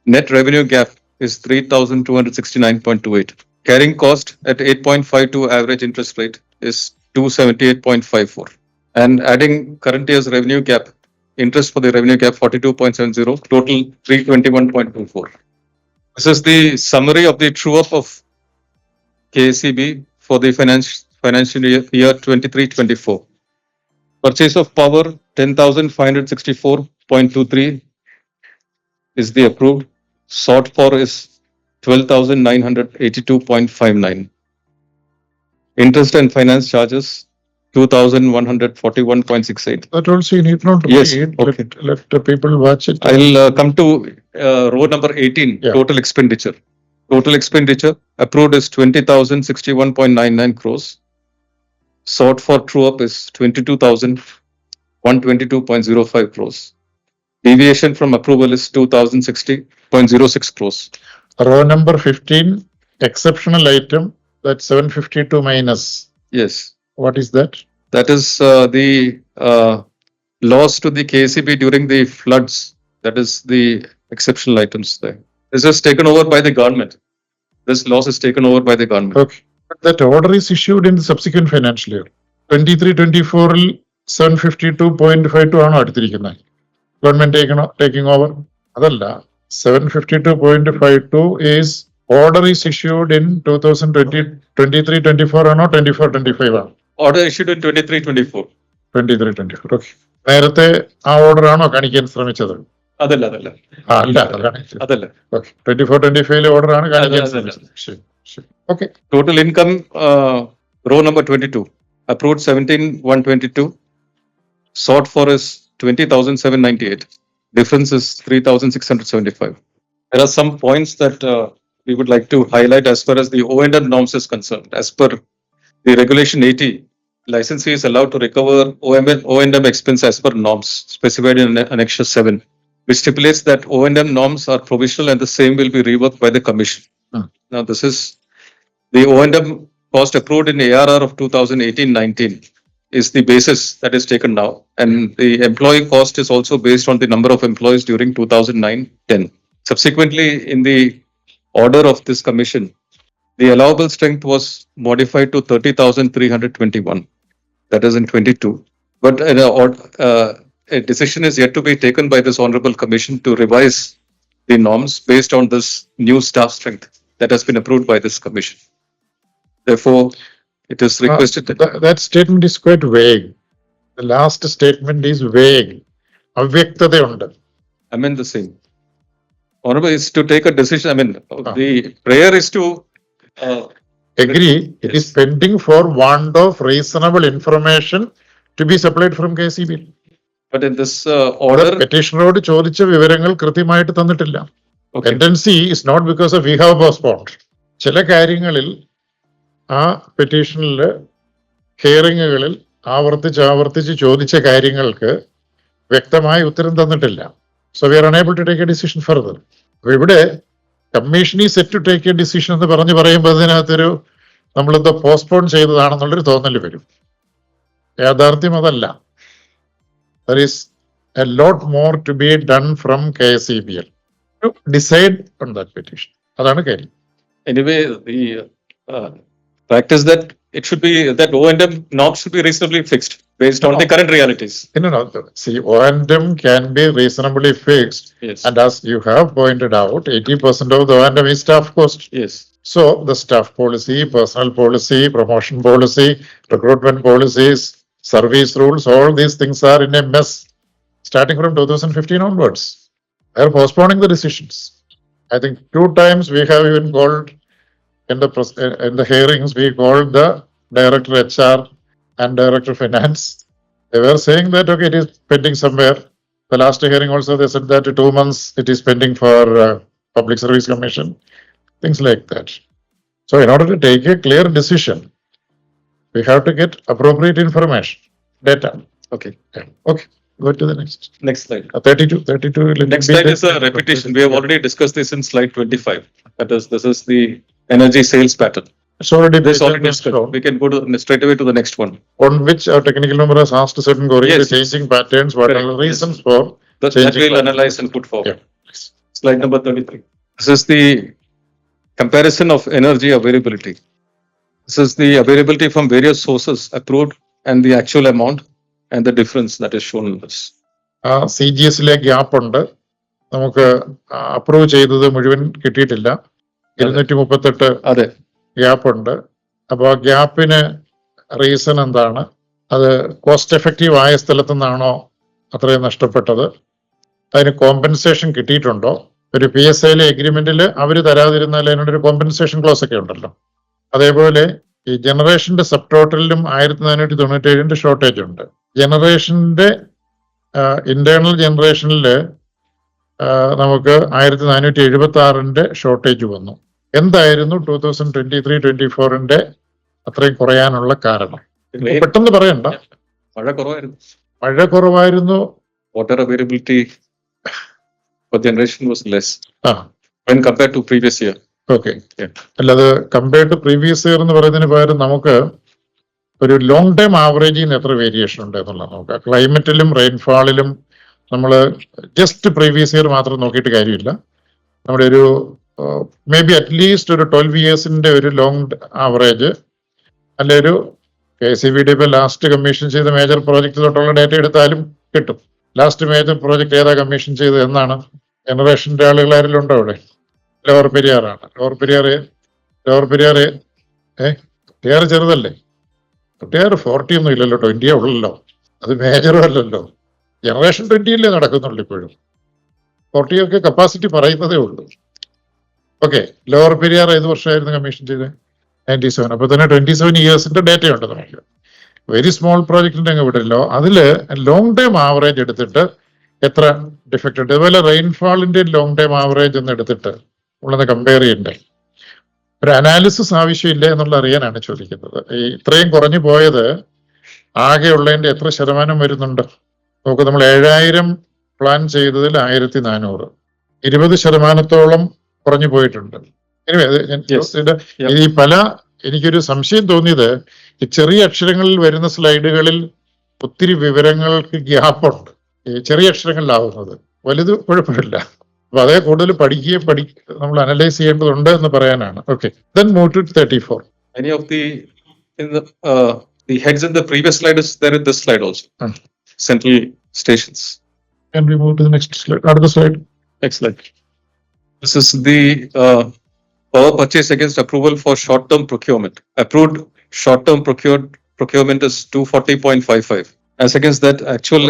Net revenue gap is 3,269.28. Carrying cost at 8.52 average interest rate is 278.54. And adding current year's revenue gap, interest for the revenue gap 42.70, total 321.24. This is the summary of the true up of KSEB for the financial year 23-24. Purchase of power 10,564.23 is the approved. Sought for is 12,982.59. Interest and finance charges 2,141.68. That also you need not Yes, read. okay. Let the people watch it. I'll come to row number 18, Yeah. total expenditure. Total expenditure approved is 20,061.99 crores. Sought for true up is 22,122.05 crores. Deviation from approval is 2,060.06 crores. Row number 15, exceptional item, that's 752 minus. Yes, What is that? that is the loss to the KSEB during the floods. That is the exceptional items there. This is taken over by the government. This loss is taken over by the government. Okay. But that order is issued in the subsequent financial year. 23-24 ൽ 752.52 ആണോ എടുത്തിരിക്കുന്നത്? Government taking over? അതല്ല. 752.52 is order is issued in 2023-24 ആണോ 24-25 ആണോ? Order issued in 23-24. 23-24. Okay. നേരത്തെ ആ order ആണോ കാണിക്കാൻ ശ്രമിച്ചത്? അതല്ല അല്ല അതാണ്. അതല്ല. Okay. 24-25 ഓർഡർ ആണ് കാണിക്കാൻ അതല്ല. ശ്രമിച്ചത്. ശരി. Okay. Total income row number 22 approved 17,122. Sought for is 20,798. Difference is 3,675. There are some points that we would like to highlight as far as the O&M norms is concerned. As per the regulation 80, licensee is allowed to recover O&M expense as per norms specified in Annexure 7, which stipulates that O&M norms are provisional and the same will be reworked by the commission. Now, this is the O&M cost approved in ARR of 2018-19 is the basis that is taken now, and the employee cost is also based on the number of employees during 2009-10. Subsequently, in the order of this commission, the allowable strength was modified to 30,321. That is in 22. But a decision is yet to be taken by this honorable commission to revise the norms based on this new staff strength that has been approved by this commission. Therefore, it is requested that That statement is quite vague. The last statement is vague. അവ്യക്തതയുണ്ട്. I mean the same. Honorable is to take a decision. I mean, the prayer is to Agree, it is pending for want of reasonable information to be supplied from KSEBL. but in this order, പെറ്റീഷണറോട് ചോദിച്ച വിവരങ്ങൾ കൃത്യമായിട്ട് തന്നിട്ടില്ല. okay, tendency is not because of we have postponed. ചില കാര്യങ്ങളിൽ ആ പെറ്റീഷനില് ഹിയറിങ്ങുകളിൽ ആവർത്തിച്ച് ചോദിച്ച കാര്യങ്ങൾക്ക് വ്യക്തമായ ഉത്തരം തന്നിട്ടില്ല. So we are unable to take a decision further. അപ്പൊ ഇവിടെ കമ്മീഷൻ ഈ set to take a decision എന്ന് പറയുമ്പോൾ അതിനകത്തൊരു നമ്മളെന്തോ പോസ്റ്റ്പോൺ ചെയ്തതാണെന്നുള്ളൊരു തോന്നൽ വരും. യാഥാർത്ഥ്യം അതല്ല. There is a lot more to be done from KSEBL to decide on that petition. അതാണ് കാര്യം. anyway, the fact is that it should be that O&M norms should be reasonably fixed based on the current realities. No. See, O&M can be reasonably fixed. Yes. And as you have pointed out, 80% of the O&M is staff cost. Yes. So the staff policy, personal policy, promotion policy, recruitment policies, service rules, all these things are in a mess starting from 2015 onwards. They are postponing the decisions. I think 2 times we have even called in the hearings, we called the Director HR and Director Finance. They were saying that, okay, it is pending somewhere. The last hearing also, they said that 2 months it is pending for Public Service Commission, things like that. So in order to take a clear decision, we have to get appropriate information, data. Okay. Yeah. Okay, go to the next. Next slide. 32. Next slide is a repetition. We have already discussed this in slide 25. That is, this is the energy sales pattern. It's already This already discussed. We can go to straight away to the next one. on which our technical number has asked certain queries, Yes, the changing patterns, what are the correct, reasons for That changing we'll patterns. analyze and put forward. Yeah. Slide number 33. This is the comparison of energy availability. This is the availability from various sources approved and the actual amount and the difference that is shown in this. CGS-ലെ gap ഉണ്ട്. നമുക്ക് approve ചെയ്തത് മുഴുവൻ കിട്ടിയിട്ടില്ല. 238 അതെ gap ഉണ്ട്. അപ്പോൾ ആ ഗ്യാപ്പിന് റീസൺ എന്താണ്? അത് കോസ്റ്റ് എഫക്റ്റീവ് ആയ സ്ഥലത്തു നിന്നാണോ അത്രയും നഷ്ടപ്പെട്ടത്? അതിന് കോമ്പൻസേഷൻ കിട്ടിയിട്ടുണ്ടോ? ഒരു PSIയിലെ എഗ്രിമെന്റിൽ അവർ തരാതിരുന്നാൽ അതിനൊരു കോമ്പൻസേഷൻ ക്ലോസ് ഒക്കെ ഉണ്ടല്ലോ. അതേപോലെ ഈ ജനറേഷന്റെ സബ് ടോട്ടലിലും 1497 ഷോർട്ടേജ് ഉണ്ട്. ജനറേഷന്റെ ഇന്റേണൽ ജനറേഷനിൽ നമുക്ക് 1476 ഷോർട്ടേജ് വന്നു. എന്തായിരുന്നു 2023-24 അത്രയും കുറയാനുള്ള കാരണം? പെട്ടെന്ന് പറയണ്ട. മഴ കുറവായിരുന്നു. Water availability for generation was less when compared to previous year. Okay. അല്ലാതെ കമ്പയർഡ് ടു പ്രീവിയസ് ഇയർ എന്ന് പറയുന്നതിന് പകരം നമുക്ക് ഒരു ലോങ് ടൈം ആവറേജിൽ നിന്ന് എത്ര വേരിയേഷൻ ഉണ്ട് എന്നുള്ളത് നോക്കാം. ക്ലൈമറ്റിലും റെയിൻഫാളിലും നമ്മൾ ജസ്റ്റ് പ്രീവിയസ് ഇയർ മാത്രം നോക്കിയിട്ട് കാര്യമില്ല. നമ്മുടെ ഒരു മേ ബി അറ്റ്ലീസ്റ്റ് ഒരു 12 ഇയേഴ്സിന്റെ ഒരു ലോങ് ആവറേജ്, അല്ലെ ഒരു KSEB-യുടെ ഇപ്പൊ ലാസ്റ്റ് കമ്മീഷൻ ചെയ്ത മേജർ പ്രോജക്റ്റ് തൊട്ടുള്ള ഡേറ്റ എടുത്താലും കിട്ടും. ലാസ്റ്റ് മേജർ പ്രോജക്റ്റ് ഏതാ കമ്മീഷൻ ചെയ്തത് എന്നാണ്? ജനറേഷന്റെ ആളുകൾ ആരെങ്കിലും ഉണ്ടോ അവിടെ? ലോവർ പെരിയാറാണ്. ലോവർ പെരിയാർ പെരിയാർ ചെറുതല്ലേ? പെരിയാർ 40 ഒന്നും ഇല്ലല്ലോ, 20 ഉള്ളല്ലോ. അത് മേജറും അല്ലല്ലോ. ജനറേഷൻ 20 നടക്കുന്നുള്ളൂ ഇപ്പോഴും. 40 ഒക്കെ കപ്പാസിറ്റി പറയുന്നതേ ഉള്ളൂ. ഓക്കെ. ലോവർ പെരിയാർ ഏത് വർഷമായിരുന്നു കമ്മീഷൻ ചെയ്തത്? 97. അപ്പൊ തന്നെ 27 ഇയേഴ്സിന്റെ ഡേറ്റ ഉണ്ട് നമുക്ക്. വെരി സ്മോൾ പ്രോജക്റ്റിന്റെ അങ്ങ് വിടല്ലോ. അതില് ലോങ് ടൈം ആവറേജ് എടുത്തിട്ട് എത്ര ഡിഫക്റ്റ് ഉണ്ട്. അതുപോലെ റെയിൻഫാളിന്റെ ലോങ് ടൈം ആവറേജ് ഒന്ന് എടുത്തിട്ട് ഉള്ളത് കമ്പയർ ചെയ്യണ്ടേ? ഒരു അനാലിസിസ് ആവശ്യമില്ല എന്നുള്ള അറിയാനാണ് ചോദിക്കുന്നത്. ഈ ഇത്രയും കുറഞ്ഞു പോയത് ആകെ ഉള്ളതിന്റെ എത്ര ശതമാനം വരുന്നുണ്ട്? നമുക്ക് നമ്മൾ 7000 പ്ലാൻ ചെയ്തതിൽ 1400, 20% കുറഞ്ഞു പോയിട്ടുണ്ട്. ഈ എനിക്കൊരു സംശയം തോന്നിയത്, ഈ ചെറിയ അക്ഷരങ്ങളിൽ വരുന്ന സ്ലൈഡുകളിൽ ഒത്തിരി വിവരങ്ങൾക്ക് ഗ്യാപ്പുണ്ട്. ഈ ചെറിയ അക്ഷരങ്ങളിലാവുന്നത് വലുത് കുഴപ്പമില്ല. അപ്പൊ അതേ കൂടുതൽ നമ്മൾ അനലൈസ് ചെയ്യേണ്ടതുണ്ട് എന്ന് പറയാനാണ്. Okay. Then move to 34. Any of the heads in the previous slide is there in this slide also. Central stations. Can we move to the next slide? Another slide. Next slide. This is the power purchase against approval for short-term procurement. Approved short-term procurement is 240.55. As against that, actual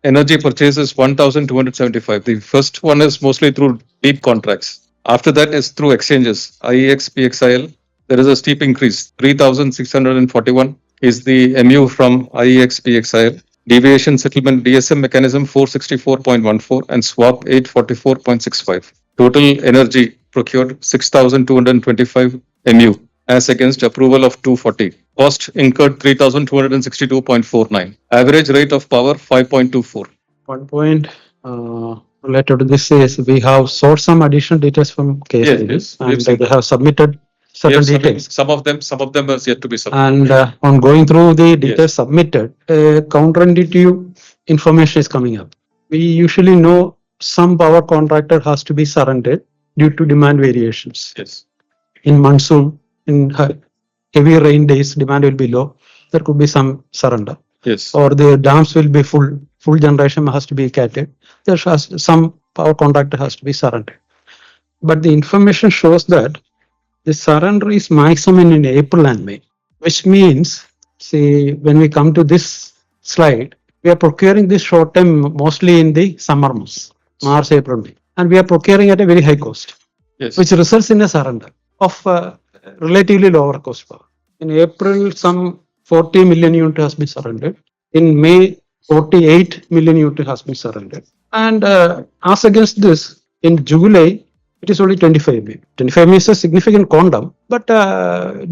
energy purchase is 1,275. The first one is mostly through deep contracts. After that is through exchanges. IEX, PXIL, there is a steep increase. 3,641 is the MU from IEX, PXIL. Deviation settlement DSM mechanism 464.14 and swap 844.65. Total energy procured 6,225 MU as against approval of 240. Cost incurred 3,262.49. Average rate of power 5.24. One point related to this is we have sought some additional details from KSEB, Yes. and they have submitted certain details. Some of them are yet to be submitted. And on going through the details submitted, counterintuitive information is coming up. We usually know some power contractor has to be surrendered due to demand variations. Yes. In monsoon, in heavy rain days, demand will be low. There could be some surrender. Yes. Or the dams will be full generation has to be catered. There has some power contractor has to be surrendered. But the information shows that the surrender is maximum in April and May, which means, see, when we come to this slide, we are procuring this short term mostly in the summer months, March, April, May, and we are procuring at a very high cost, Yes. which results in a surrender of relatively lower cost power. In April, some 40 million unit has been surrendered. In May, 48 million unit has been surrendered. And as against this, in July, it is only 25 million. 25 million is a significant quantum, but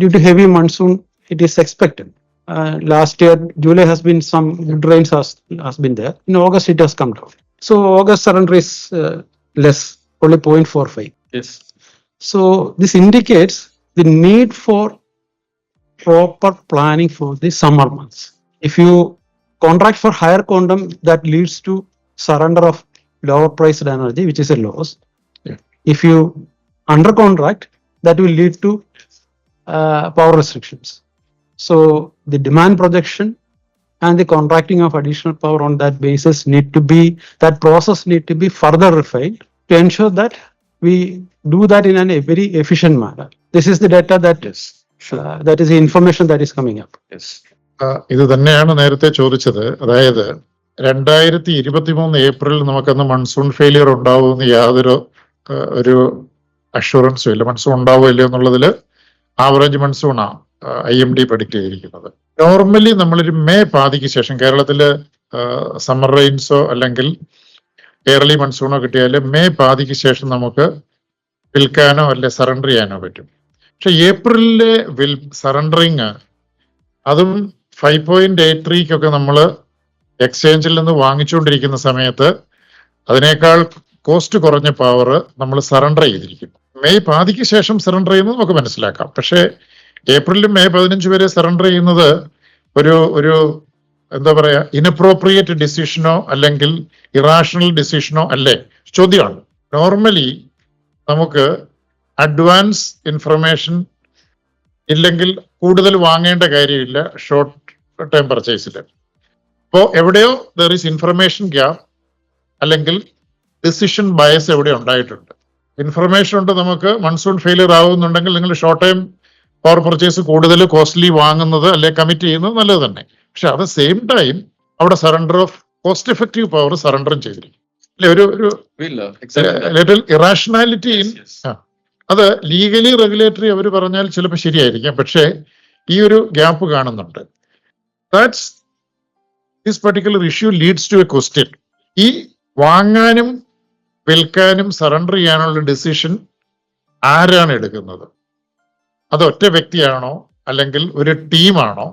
due to heavy monsoon, it is expected. Last year, July has been some good rains has been there. In August, it has come down. So August surrender is less, only 0.45. Yes. So this indicates the need for proper planning for the summer months. If you contract for higher quantum, that leads to surrender of lower priced energy, which is a loss. if you under contract, that will lead to power restrictions. So the demand projection and the contracting of additional power on that basis that process need to be further refined to ensure that we do that in a very efficient manner. This is the data that that is the information that is coming up. Yes. ഇത് തന്നെയാണ് നേരത്തെ ചോദിച്ചത്. അതായത് 2023 April നമുക്കന്ന് monsoon failure ഉണ്ടാവുമെന്ന് യാതൊരു ഒരു അഷുറൻസും ഇല്ല. Monsoon ഉണ്ടാവുമോ ഇല്ലയോ എന്നുള്ളതിൽ ആവറേജ് മൺസൂണാണ് IMD പ്രഡിക്റ്റ് ചെയ്തിരിക്കുന്നത്. നോർമലി നമ്മളൊരു മെയ് പാതിക്ക് ശേഷം കേരളത്തില് സമ്മർ റെയിൻസോ അല്ലെങ്കിൽ എയർലി മൺസൂണോ കിട്ടിയാൽ മെയ് പാതിക്ക് ശേഷം നമുക്ക് വിൽക്കാനോ അല്ലെ സറണ്ടർ ചെയ്യാനോ പറ്റും. പക്ഷെ ഏപ്രിലിലെ സറണ്ടറിങ് അതും 5.83 നമ്മൾ എക്സ്ചേഞ്ചിൽ നിന്ന് വാങ്ങിച്ചുകൊണ്ടിരിക്കുന്ന സമയത്ത് അതിനേക്കാൾ കോസ്റ്റ് കുറഞ്ഞ പവർ നമ്മൾ സറണ്ടർ ചെയ്തിരിക്കുന്നു. മെയ് പാതിക്ക് ശേഷം സറണ്ടർ ചെയ്യുന്നത് നമുക്ക് മനസ്സിലാക്കാം. പക്ഷേ ഏപ്രിലും മെയ് 15 വരെ സറണ്ടർ ചെയ്യുന്നത് ഒരു എന്താ പറയാ ഇൻഅപ്രോപ്രിയേറ്റ് ഡിസിഷനോ അല്ലെങ്കിൽ ഇറാഷണൽ ഡിസിഷനോ അല്ലേ ചോദ്യമാണ്. നോർമലി നമുക്ക് അഡ്വാൻസ് ഇൻഫർമേഷൻ ഇല്ലെങ്കിൽ കൂടുതൽ വാങ്ങേണ്ട കാര്യമില്ല ഷോർട്ട് ടൈം പർച്ചേസിൽ. ഇപ്പോൾ എവിടെയോ ദർ ഈസ് ഇൻഫർമേഷൻ ഗ്യാപ്പ് അല്ലെങ്കിൽ ഡിസിഷൻ ബയസ് എവിടെ ഉണ്ടായിട്ടുണ്ട്. ഇൻഫർമേഷൻ ഉണ്ട് നമുക്ക് മൺസൂൺ ഫെയിലിയർ ആവുന്നുണ്ടെങ്കിൽ നിങ്ങൾ ഷോർട്ട് ടൈം പവർ പർച്ചേസ് കൂടുതൽ കോസ്റ്റ്ലി വാങ്ങുന്നത് അല്ലെ കമ്മിറ്റ് ചെയ്യുന്നത് നല്ലത് തന്നെ. പക്ഷെ അറ്റ് ദ സെയിം ടൈം അവിടെ surrender of cost effective power സറണ്ടറും ചെയ്തിരിക്കും അല്ലെ. ഒരു ലിറ്റിൽ ഇറാഷണാലിറ്റി അത് ലീഗലി റെഗുലേറ്ററി അവർ പറഞ്ഞാൽ ചിലപ്പോൾ ശരിയായിരിക്കാം. പക്ഷേ ഈ ഒരു ഗ്യാപ്പ് കാണുന്നുണ്ട്. That's this particular issue leads to a question. ഈ വാങ്ങാനും വിൽക്കാനും സറണ്ടർ ചെയ്യാനുള്ള ഡിസിഷൻ ആരാണ് എടുക്കുന്നത്? അത് ഒറ്റ വ്യക്തിയാണോ അല്ലെങ്കിൽ ഒരു ടീമാണോ?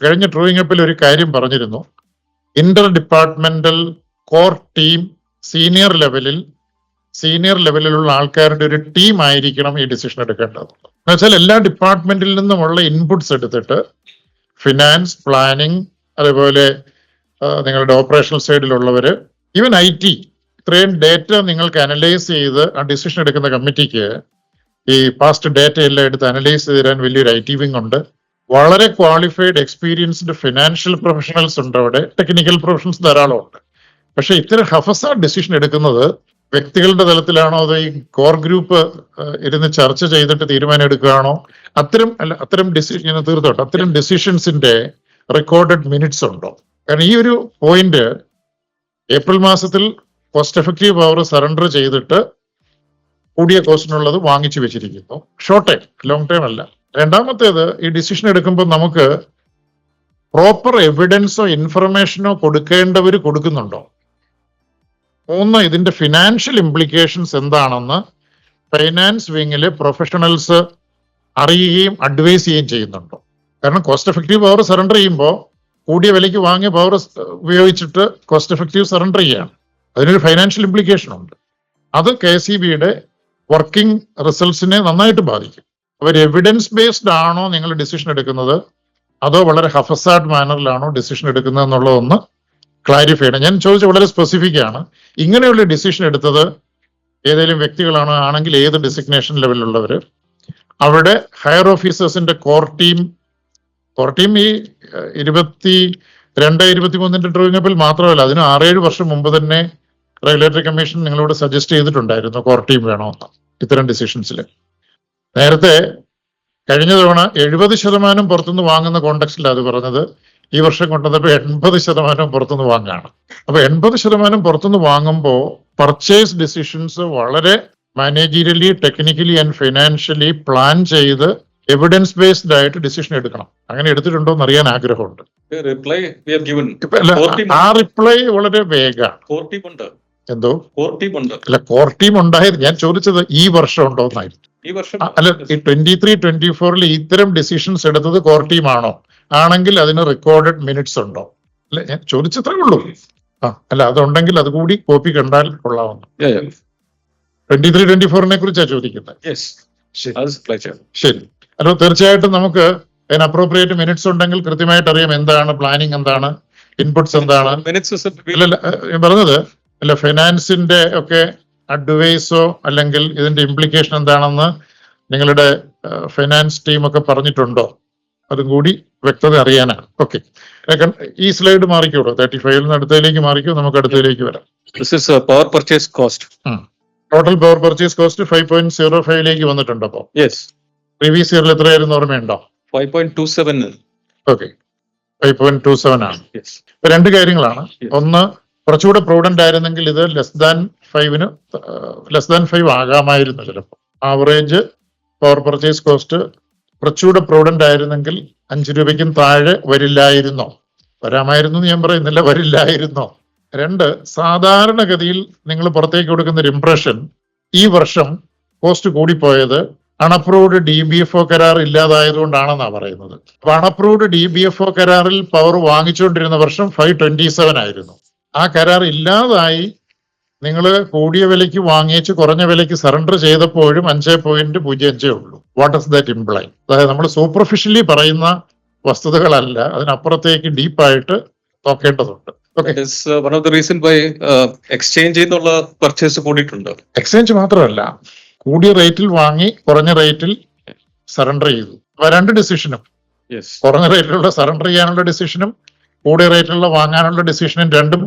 കഴിഞ്ഞ ഡ്രോയിങ് അപ്പിൽ ഒരു കാര്യം പറഞ്ഞിരുന്നു, Inter departmental core team senior ലെവലിലുള്ള ആൾക്കാരുടെ ഒരു ടീം ആയിരിക്കണം ഈ ഡിസിഷൻ എടുക്കേണ്ടത്. എന്ന് വെച്ചാൽ എല്ലാ ഡിപ്പാർട്ട്മെന്റിൽ നിന്നുമുള്ള ഇൻപുട്സ് എടുത്തിട്ട് ഫിനാൻസ്, പ്ലാനിങ്, അതേപോലെ നിങ്ങളുടെ ഓപ്പറേഷണൽ സൈഡിലുള്ളവര്, ഈവൻ IT, ഇത്രയും ഡേറ്റ നിങ്ങൾക്ക് അനലൈസ് ചെയ്ത് ആ ഡിസിഷൻ എടുക്കുന്ന കമ്മിറ്റിക്ക് ഈ പാസ്റ്റ് ഡേറ്റ എല്ലാം എടുത്ത് അനലൈസ് ചെയ്ത് തരാൻ വലിയൊരു IT വിങ് ഉണ്ട്. വളരെ ക്വാളിഫൈഡ് എക്സ്പീരിയൻസ്ഡ് ഫിനാൻഷ്യൽ പ്രൊഫഷണൽസ് ഉണ്ട് അവിടെ, ടെക്നിക്കൽ പ്രൊഫഷണൽസ് ധാരാളം ഉണ്ട്. പക്ഷെ ഇത്തരം ഹഫസാഡ് ഡിസിഷൻ എടുക്കുന്നത് വ്യക്തികളുടെ തലത്തിലാണോ അതോ ഈ കോർ ഗ്രൂപ്പ് ഇരുന്ന് ചർച്ച ചെയ്തിട്ട് തീരുമാനം എടുക്കുകയാണോ? അത്തരം ഡിസിഷൻ തീർത്തോട്ടെ, അത്തരം ഡിസിഷൻസിന്റെ റെക്കോർഡഡ് മിനിറ്റ്സ് ഉണ്ടോ? കാരണം ഈ ഒരു പോയിന്റ് ഏപ്രിൽ മാസത്തിൽ കോസ്റ്റ് എഫക്റ്റീവ് പവർ സറണ്ടർ ചെയ്തിട്ട് കൂടിയ കോസ്റ്റിനുള്ളത് വാങ്ങിച്ചു വെച്ചിരിക്കുന്നു. ഷോർട്ട് ടൈം, ലോങ് ടൈം അല്ല. രണ്ടാമത്തേത്, ഈ ഡിസിഷൻ എടുക്കുമ്പോൾ നമുക്ക് പ്രോപ്പർ എവിഡൻസോ ഇൻഫർമേഷനോ കൊടുക്കേണ്ടവർ കൊടുക്കുന്നുണ്ടോ? മൂന്ന്, ഇതിന്റെ ഫിനാൻഷ്യൽ ഇംപ്ലിക്കേഷൻസ് എന്താണെന്ന് ഫൈനാൻസ് വിങ്ങില് പ്രൊഫഷണൽസ് അറിയുകയും അഡ്വൈസ് ചെയ്യുകയും ചെയ്യുന്നുണ്ടോ? കാരണം കോസ്റ്റ് എഫക്റ്റീവ് പവർ സറണ്ടർ ചെയ്യുമ്പോൾ കൂടിയ വിലയ്ക്ക് വാങ്ങിയ പവർ ഉപയോഗിച്ചിട്ട് കോസ്റ്റ് എഫക്റ്റീവ് സറണ്ടർ ചെയ്യുകയാണ്. അതിനൊരു ഫൈനാൻഷ്യൽ ഇംപ്ലിക്കേഷൻ ഉണ്ട്. അത് KSEB-യുടെ വർക്കിംഗ് റിസൾട്ട്സിനെ നന്നായിട്ട് ബാധിക്കും. അവർ എവിഡൻസ് ബേസ്ഡ് ആണോ നിങ്ങൾ ഡിസിഷൻ എടുക്കുന്നത്, അതോ വളരെ ഹഫസാഡ് മാനറിലാണോ ഡിസിഷൻ എടുക്കുന്നത് എന്നുള്ളതൊന്ന് ക്ലാരിഫൈ ചെയ്യണം. ഞാൻ ചോദിച്ച വളരെ സ്പെസിഫിക് ആണ്. ഇങ്ങനെയുള്ള ഡിസിഷൻ എടുത്തത് ഏതെങ്കിലും വ്യക്തികളാണോ, ആണെങ്കിൽ ഏത് ഡെസിഗ്നേഷൻ ലെവലിലുള്ളവർ, അവിടെ ഹയർ ഓഫീസേഴ്സിന്റെ കോർ ടീം ഈ 22-23 ഡ്രോയിങ് അപ്പിൽ മാത്രമല്ല, അതിന് 6-7 വർഷം മുമ്പ് തന്നെ റെഗുലേറ്ററി കമ്മീഷൻ നിങ്ങളോട് സജസ്റ്റ് ചെയ്തിട്ടുണ്ടായിരുന്നു കോർ ടീം വേണമെന്ന് ഇത്തരം ഡിസിഷൻസിൽ. നേരത്തെ കഴിഞ്ഞ തവണ 70% പുറത്തുനിന്ന് വാങ്ങുന്ന കോണ്ടെക്സ്റ്റിൽ അത് പറഞ്ഞത്. ഈ വർഷം കൊണ്ടുവന്നപ്പോൾ 80% പുറത്തുനിന്ന് വാങ്ങുകയാണ്. അപ്പൊ 80% പുറത്തുനിന്ന് വാങ്ങുമ്പോൾ പർച്ചേസ് ഡിസിഷൻസ് വളരെ മാനേജീരിയലി, ടെക്നിക്കലി ആൻഡ് ഫിനാൻഷ്യലി പ്ലാൻ ചെയ്ത് എവിഡൻസ് ബേസ്ഡ് ആയിട്ട് ഡിസിഷൻ എടുക്കണം. അങ്ങനെ എടുത്തിട്ടുണ്ടോ എന്ന് അറിയാൻ ആഗ്രഹമുണ്ട്. ആ റിപ്ലൈ വളരെ വേഗമാണ്. എന്തോ അല്ല, കോർ ടീം ഉണ്ടായത് ഞാൻ ചോദിച്ചത് ഈ വർഷം ഉണ്ടോ എന്നായിരുന്നു. അല്ല, ഈ 23-24 ഇത്തരം ഡിസിഷൻസ് എടുത്തത് കോർ ടീം ആണോ? ആണെങ്കിൽ അതിന് റെക്കോർഡഡ് മിനിറ്റ്സ് ഉണ്ടോ? അല്ല, ഞാൻ ചോദിച്ചത്രേ ഉള്ളൂ. അല്ല, അതുണ്ടെങ്കിൽ അതുകൂടി കോപ്പി കണ്ടാൽ കൊള്ളാവുന്നു. 23-24 കുറിച്ചാണ് ചോദിക്കുന്നത്. ശരി. അല്ലോ, തീർച്ചയായിട്ടും നമുക്ക് അതിന് അപ്രോപ്രിയേറ്റ് മിനിറ്റ്സ് ഉണ്ടെങ്കിൽ കൃത്യമായിട്ട് അറിയാം എന്താണ് പ്ലാനിങ്, എന്താണ് ഇൻപുട്സ്, എന്താണ്. ഞാൻ പറഞ്ഞത് അല്ല, ഫൈനാൻസിന്റെ ഒക്കെ അഡ്വൈസോ അല്ലെങ്കിൽ ഇതിന്റെ ഇംപ്ലിക്കേഷൻ എന്താണെന്ന് നിങ്ങളുടെ ഫൈനാൻസ് ടീമൊക്കെ പറഞ്ഞിട്ടുണ്ടോ? അതും കൂടി വ്യക്തത അറിയാനാണ്. ഓക്കെ, ഈ സ്ലൈഡ് മാറിക്കോളൂ. 35 അടുത്തതിലേക്ക് മാറിക്കോ, നമുക്ക് അടുത്തതിലേക്ക് വരാം. This is a power purchase cost. Total power purchase cost 5.05 വന്നിട്ടുണ്ട്. അപ്പോൾ Yes, പ്രീവിയസ് ഇയറിൽ എത്രയായിരുന്നു ഓർമ്മയുണ്ടോ? 5.27. ഓക്കെ, 5.27 ആണ്. Yes. ഇപ്പൊ രണ്ട് കാര്യങ്ങളാണ്. Yes. ഒന്ന്, കുറച്ചുകൂടെ പ്രൂഡന്റ് ആയിരുന്നെങ്കിൽ ഇത് ലെസ് ദാൻ 5 ആകാമായിരുന്നു ചിലപ്പോൾ. ആവറേജ് പവർ പർച്ചേസ് കോസ്റ്റ് കുറച്ചുകൂടെ പ്രൂഡന്റ് ആയിരുന്നെങ്കിൽ 5 രൂപയ്ക്കും താഴെ വരില്ലായിരുന്നോ? വരാമായിരുന്നു എന്ന് ഞാൻ പറയുന്നില്ല, വരില്ലായിരുന്നോ? രണ്ട്, സാധാരണഗതിയിൽ നിങ്ങൾ പുറത്തേക്ക് കൊടുക്കുന്ന ഒരു ഇംപ്രഷൻ ഈ വർഷം കോസ്റ്റ് കൂടിപ്പോയത് അൺഅപ്രൂവ്ഡ് DBFO കരാർ ഇല്ലാതായതുകൊണ്ടാണെന്നാണ് പറയുന്നത്. അപ്പൊ അൺഅപ്രൂവ്ഡ് DBFO കരാറിൽ പവർ വാങ്ങിച്ചുകൊണ്ടിരുന്ന വർഷം 527 ആയിരുന്നു. ആ കരാർ ഇല്ലാതായി നിങ്ങൾ കൂടിയ വിലയ്ക്ക് വാങ്ങിച്ച് കുറഞ്ഞ വിലയ്ക്ക് സറണ്ടർ ചെയ്തപ്പോഴും 5.05 ഉള്ളൂ. What does that imply? അതായത് നമ്മൾ സൂപ്പർഫിഷ്യലി പറയുന്ന വസ്തുതകളല്ല, അതിനപ്പുറത്തേക്ക് ഡീപ്പായിട്ട് നോക്കേണ്ടതുണ്ട്. That is one of the reason why exchange എന്നുള്ള പർച്ചേസ് കൂടിയിട്ടുണ്ട്. എക്സ്ചേഞ്ച് മാത്രമല്ല, കൂടിയ റേറ്റിൽ വാങ്ങി കുറഞ്ഞ റേറ്റിൽ സറണ്ടർ ചെയ്തു. അപ്പൊ രണ്ട് ഡിസിഷനും, Yes. കുറഞ്ഞ റേറ്റിലുള്ള സറണ്ടർ ചെയ്യാനുള്ള ഡിസിഷനും കൂടിയ റേറ്റിലുള്ള വാങ്ങാനുള്ള ഡിസിഷനും രണ്ടും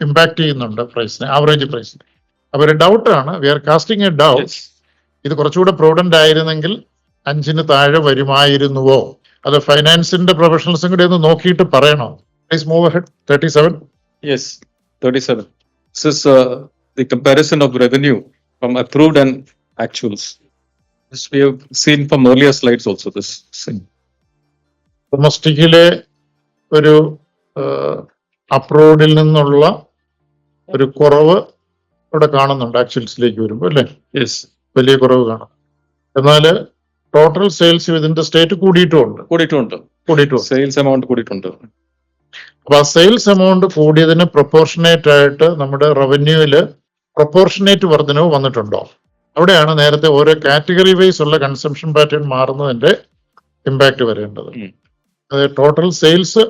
ഇമ്പാക്ട് ചെയ്യുന്നുണ്ട് പ്രൈസിനെ, ആവറേജ് പ്രൈസിനെ. അപ്പൊ ഒരു ഡൗട്ടാണ്, we are casting a doubt. Yes. ഇത് കുറച്ചുകൂടെ പ്രൂഡന്റ് ആയിരുന്നെങ്കിൽ 5 താഴെ വരുമായിരുന്നുവോ? അത് ഫൈനാൻസിന്റെ പ്രൊഫഷണൽസും കൂടി ഒന്ന് നോക്കിയിട്ട് പറയണോ? Please move ahead. 37. Yes, 37. This is the comparison of revenue from approved and actuals. This we have seen from earlier slides also. This ഡൊമസ്റ്റിക്കിലെ ഒരു അപ്രൂവഡിൽ നിന്നുള്ള ഒരു കുറവ് ഇവിടെ കാണുന്നുണ്ട് ആക്ച്വൽസിലേക്ക് വരുമ്പോൾ, അല്ലേ? yes, വലിയ കുറവ് കാണും. എന്നാല് ടോട്ടൽ സെയിൽസ് വിതിന്റെ സ്റ്റേറ്റ് കൂടിയിട്ടുമുണ്ട്. sales amount കൂടിയിട്ടുണ്ട്. അപ്പൊ ആ സെയിൽസ് എമൗണ്ട് കൂടിയതിന് പ്രൊപ്പോർഷനേറ്റ് ആയിട്ട് നമ്മുടെ റവന്യൂവില് പ്രൊപ്പോർഷനേറ്റ് വർധനവ് വന്നിട്ടുണ്ടോ? അവിടെയാണ് നേരത്തെ ഓരോ കാറ്റഗറി വൈസ് ഉള്ള കൺസംഷൻ പാറ്റേൺ മാറുന്നതിന്റെ ഇമ്പാക്ട് വരേണ്ടത്. അതായത് total sales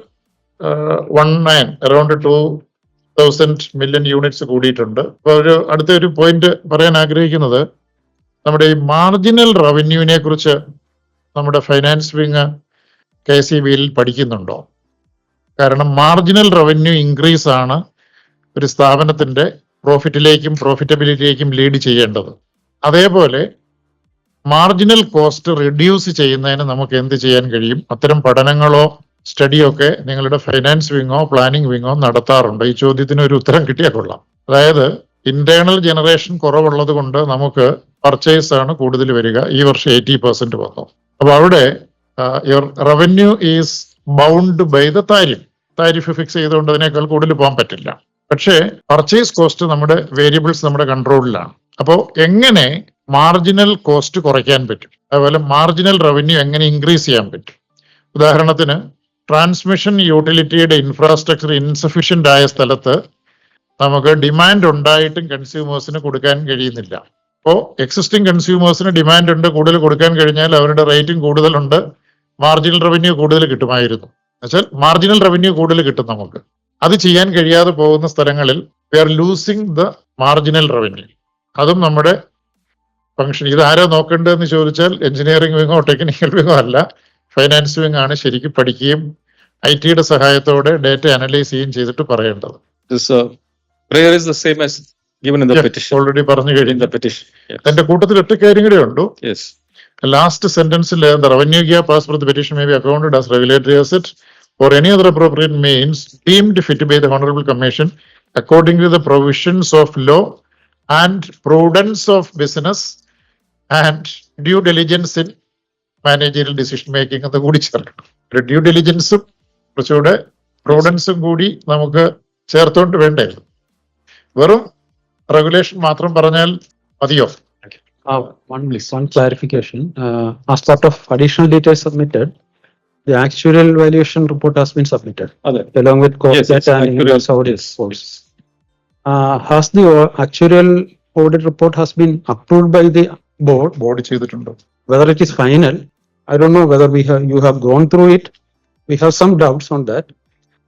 19 around 2000 million units കൂടിയിട്ടുണ്ട്. അപ്പൊ അടുത്തൊരു പോയിന്റ് പറയാൻ ആഗ്രഹിക്കുന്നത്, നമ്മുടെ ഈ മാർജിനൽ റവന്യൂവിനെ കുറിച്ച് നമ്മുടെ ഫൈനാൻസ് വിങ് KSEBL പഠിക്കുന്നുണ്ടോ? കാരണം മാർജിനൽ റവന്യൂ ഇൻക്രീസ് ആണ് ഒരു സ്ഥാപനത്തിന്റെ പ്രോഫിറ്റിലേക്കും പ്രോഫിറ്റബിലിറ്റിയിലേക്കും ലീഡ് ചെയ്യേണ്ടത്. അതേപോലെ മാർജിനൽ കോസ്റ്റ് റിഡ്യൂസ് ചെയ്യുന്നതിന് നമുക്ക് എന്ത് ചെയ്യാൻ കഴിയും? അത്തരം പഠനങ്ങളോ സ്റ്റഡിയോ ഒക്കെ നിങ്ങളുടെ ഫൈനാൻസ് വിങ്ങോ പ്ലാനിംഗ് വിങ്ങോ നടത്താറുണ്ട്. ഈ ചോദ്യത്തിന് ഒരു ഉത്തരം കിട്ടിയാൽ കൊള്ളാം. അതായത് ഇന്റേണൽ ജനറേഷൻ കുറവുള്ളത് കൊണ്ട് നമുക്ക് പർച്ചേസ് ആണ് കൂടുതൽ വരിക. ഈ വർഷം 80% വന്നു. അപ്പൊ അവിടെ revenue is bound by the tariff fix ചെയ്തുകൊണ്ട് അതിനേക്കാൾ കൂടുതൽ പോകാൻ പറ്റില്ല. പക്ഷേ പർച്ചേസ് കോസ്റ്റ് നമ്മുടെ വേരിയബിൾസ് നമ്മുടെ കൺട്രോളിലാണ്. അപ്പോൾ എങ്ങനെ മാർജിനൽ കോസ്റ്റ് കുറയ്ക്കാൻ പറ്റും, അതുപോലെ മാർജിനൽ റവന്യൂ എങ്ങനെ ഇൻക്രീസ് ചെയ്യാൻ പറ്റും? ഉദാഹരണത്തിന് ട്രാൻസ്മിഷൻ യൂട്ടിലിറ്റിയുടെ ഇൻഫ്രാസ്ട്രക്ചർ ഇൻസഫിഷ്യന്റ് ആയ സ്ഥലത്ത് നമുക്ക് ഡിമാൻഡ് ഉണ്ടായിട്ടും കൺസ്യൂമേഴ്സിന് കൊടുക്കാൻ കഴിയുന്നില്ല. അപ്പോൾ എക്സിസ്റ്റിംഗ് കൺസ്യൂമേഴ്സിന് ഡിമാൻഡ് ഉണ്ട്, കൂടുതൽ കൊടുക്കാൻ കഴിഞ്ഞാൽ അവരുടെ റേറ്റിംഗ് കൂടുതലുണ്ട്, മാർജിനൽ റവന്യൂ കൂടുതൽ കിട്ടുമായിരുന്നു. എന്നുവെച്ചാൽ മാർജിനൽ റവന്യൂ കൂടുതൽ കിട്ടും നമുക്ക്. അത് ചെയ്യാൻ കഴിയാതെ പോകുന്ന സ്ഥലങ്ങളിൽ we are losing the marginal revenue. അതും നമ്മുടെ ഫംഗ്ഷൻ. ഇത് ആരോ നോക്കേണ്ടതെന്ന് ചോദിച്ചാൽ എഞ്ചിനീയറിംഗ് വിങ്ങോ ടെക്നിക്കൽ വിങ്ങോ അല്ല, ഫൈനാൻസ് വിങ് ആണ് ശരിക്കും പഠിക്കുകയും IT-യുടെ സഹായത്തോടെ ഡേറ്റ അനലൈസ് ചെയ്യുകയും ചെയ്തിട്ട് പറയേണ്ടത്. This prayer is the same as given in the petition. Already പറഞ്ഞു കഴിഞ്ഞ The petition. Yes. എന്റെ കൂട്ടത്തിൽ 8 കാര്യം കൂടെ ഉണ്ട്. Yes. ലാസ്റ്റ് സെന്റൻസിൽ the revenue gap as per the petition may be accounted as regulatory asset or any other appropriate means deemed fit by the Honorable Commission according to the provisions of law and prudence of business and due diligence in managerial decision making എന്ന് കൂടി ചേർക്കണം. ഒരു due ഡിലിജൻസും കുറച്ചുകൂടെ പ്രൂഡൻസും കൂടി നമുക്ക് ചേർത്തോണ്ട് വേണ്ടേ? വെറും regulation മാത്രം പറഞ്ഞാൽ മതിയോ? One clarification. As part of additional details submitted, the actuarial valuation report has been submitted along with cost Yes, data and actuarial, invoice audit yes, reports. Has the actuarial audit report has been approved by the board? Board ചെയ്തിട്ടുണ്ടോ? Whether it is final, I don't know whether you have gone through it. We have some doubts on that.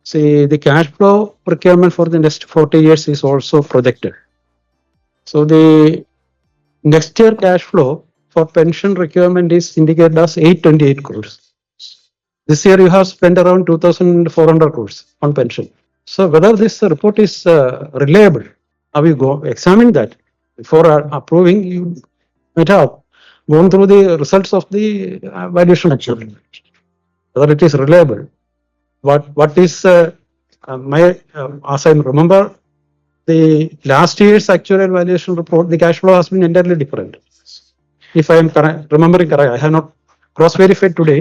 See, the cash flow procurement for the next 40 years is also projected. So the next year cash flow for pension requirement is indicated as 828 crores. This year you have spent around 2,400 crores on pension. So whether this report is reliable, have you examined that before approving? You might have gone through the results of the valuation actually, whether it is reliable. What is my as I remember the last year's actual valuation report, the cash flow has been entirely different. If I am remembering correct, I have not cross verified today.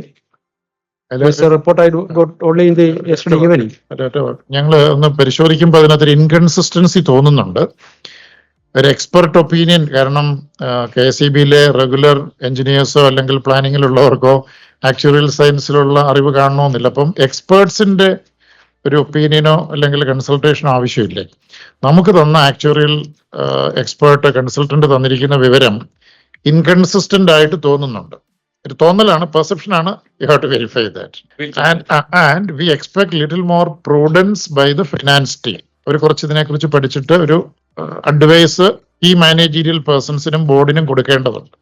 There's a report I got only in the yesterday evening. ഞങ്ങൾ ഒന്ന് പരിശോധിക്കുമ്പോൾ അതിനകത്തൊരു inconsistency തോന്നുന്നുണ്ട്. ഒരു expert opinion, കാരണം KSEB-യിലെ regular എഞ്ചിനീയേഴ്സോ അല്ലെങ്കിൽ പ്ലാനിങ്ങിലുള്ളവർക്കോ actuarial സയൻസിലുള്ള അറിവ് കാണണമെന്നില്ല. അപ്പം എക്സ്പേർട്സിന്റെ ഒരു ഒപ്പീനിയനോ അല്ലെങ്കിൽ കൺസൾട്ടേഷനോ ആവശ്യമില്ലേ? നമുക്ക് തന്ന ആക്ച്വറിയൽ എക്സ്പേർട്ട് കൺസൾട്ടന്റ് തന്നിരിക്കുന്ന വിവരം ഇൻകൺസിസ്റ്റന്റ് ആയിട്ട് തോന്നുന്നുണ്ട്. ഒരു തോന്നലാണ്, പെർസെപ്ഷൻ ആണ്. You have to verify that. And we expect little more prudence by the finance team. ഒരു കുറച്ച് ഇതിനെക്കുറിച്ച് പഠിച്ചിട്ട് ഒരു അഡ്വൈസ് ഈ മാനേജീരിയൽ പേഴ്സൺസിനും ബോർഡിനും കൊടുക്കേണ്ടതുണ്ട്.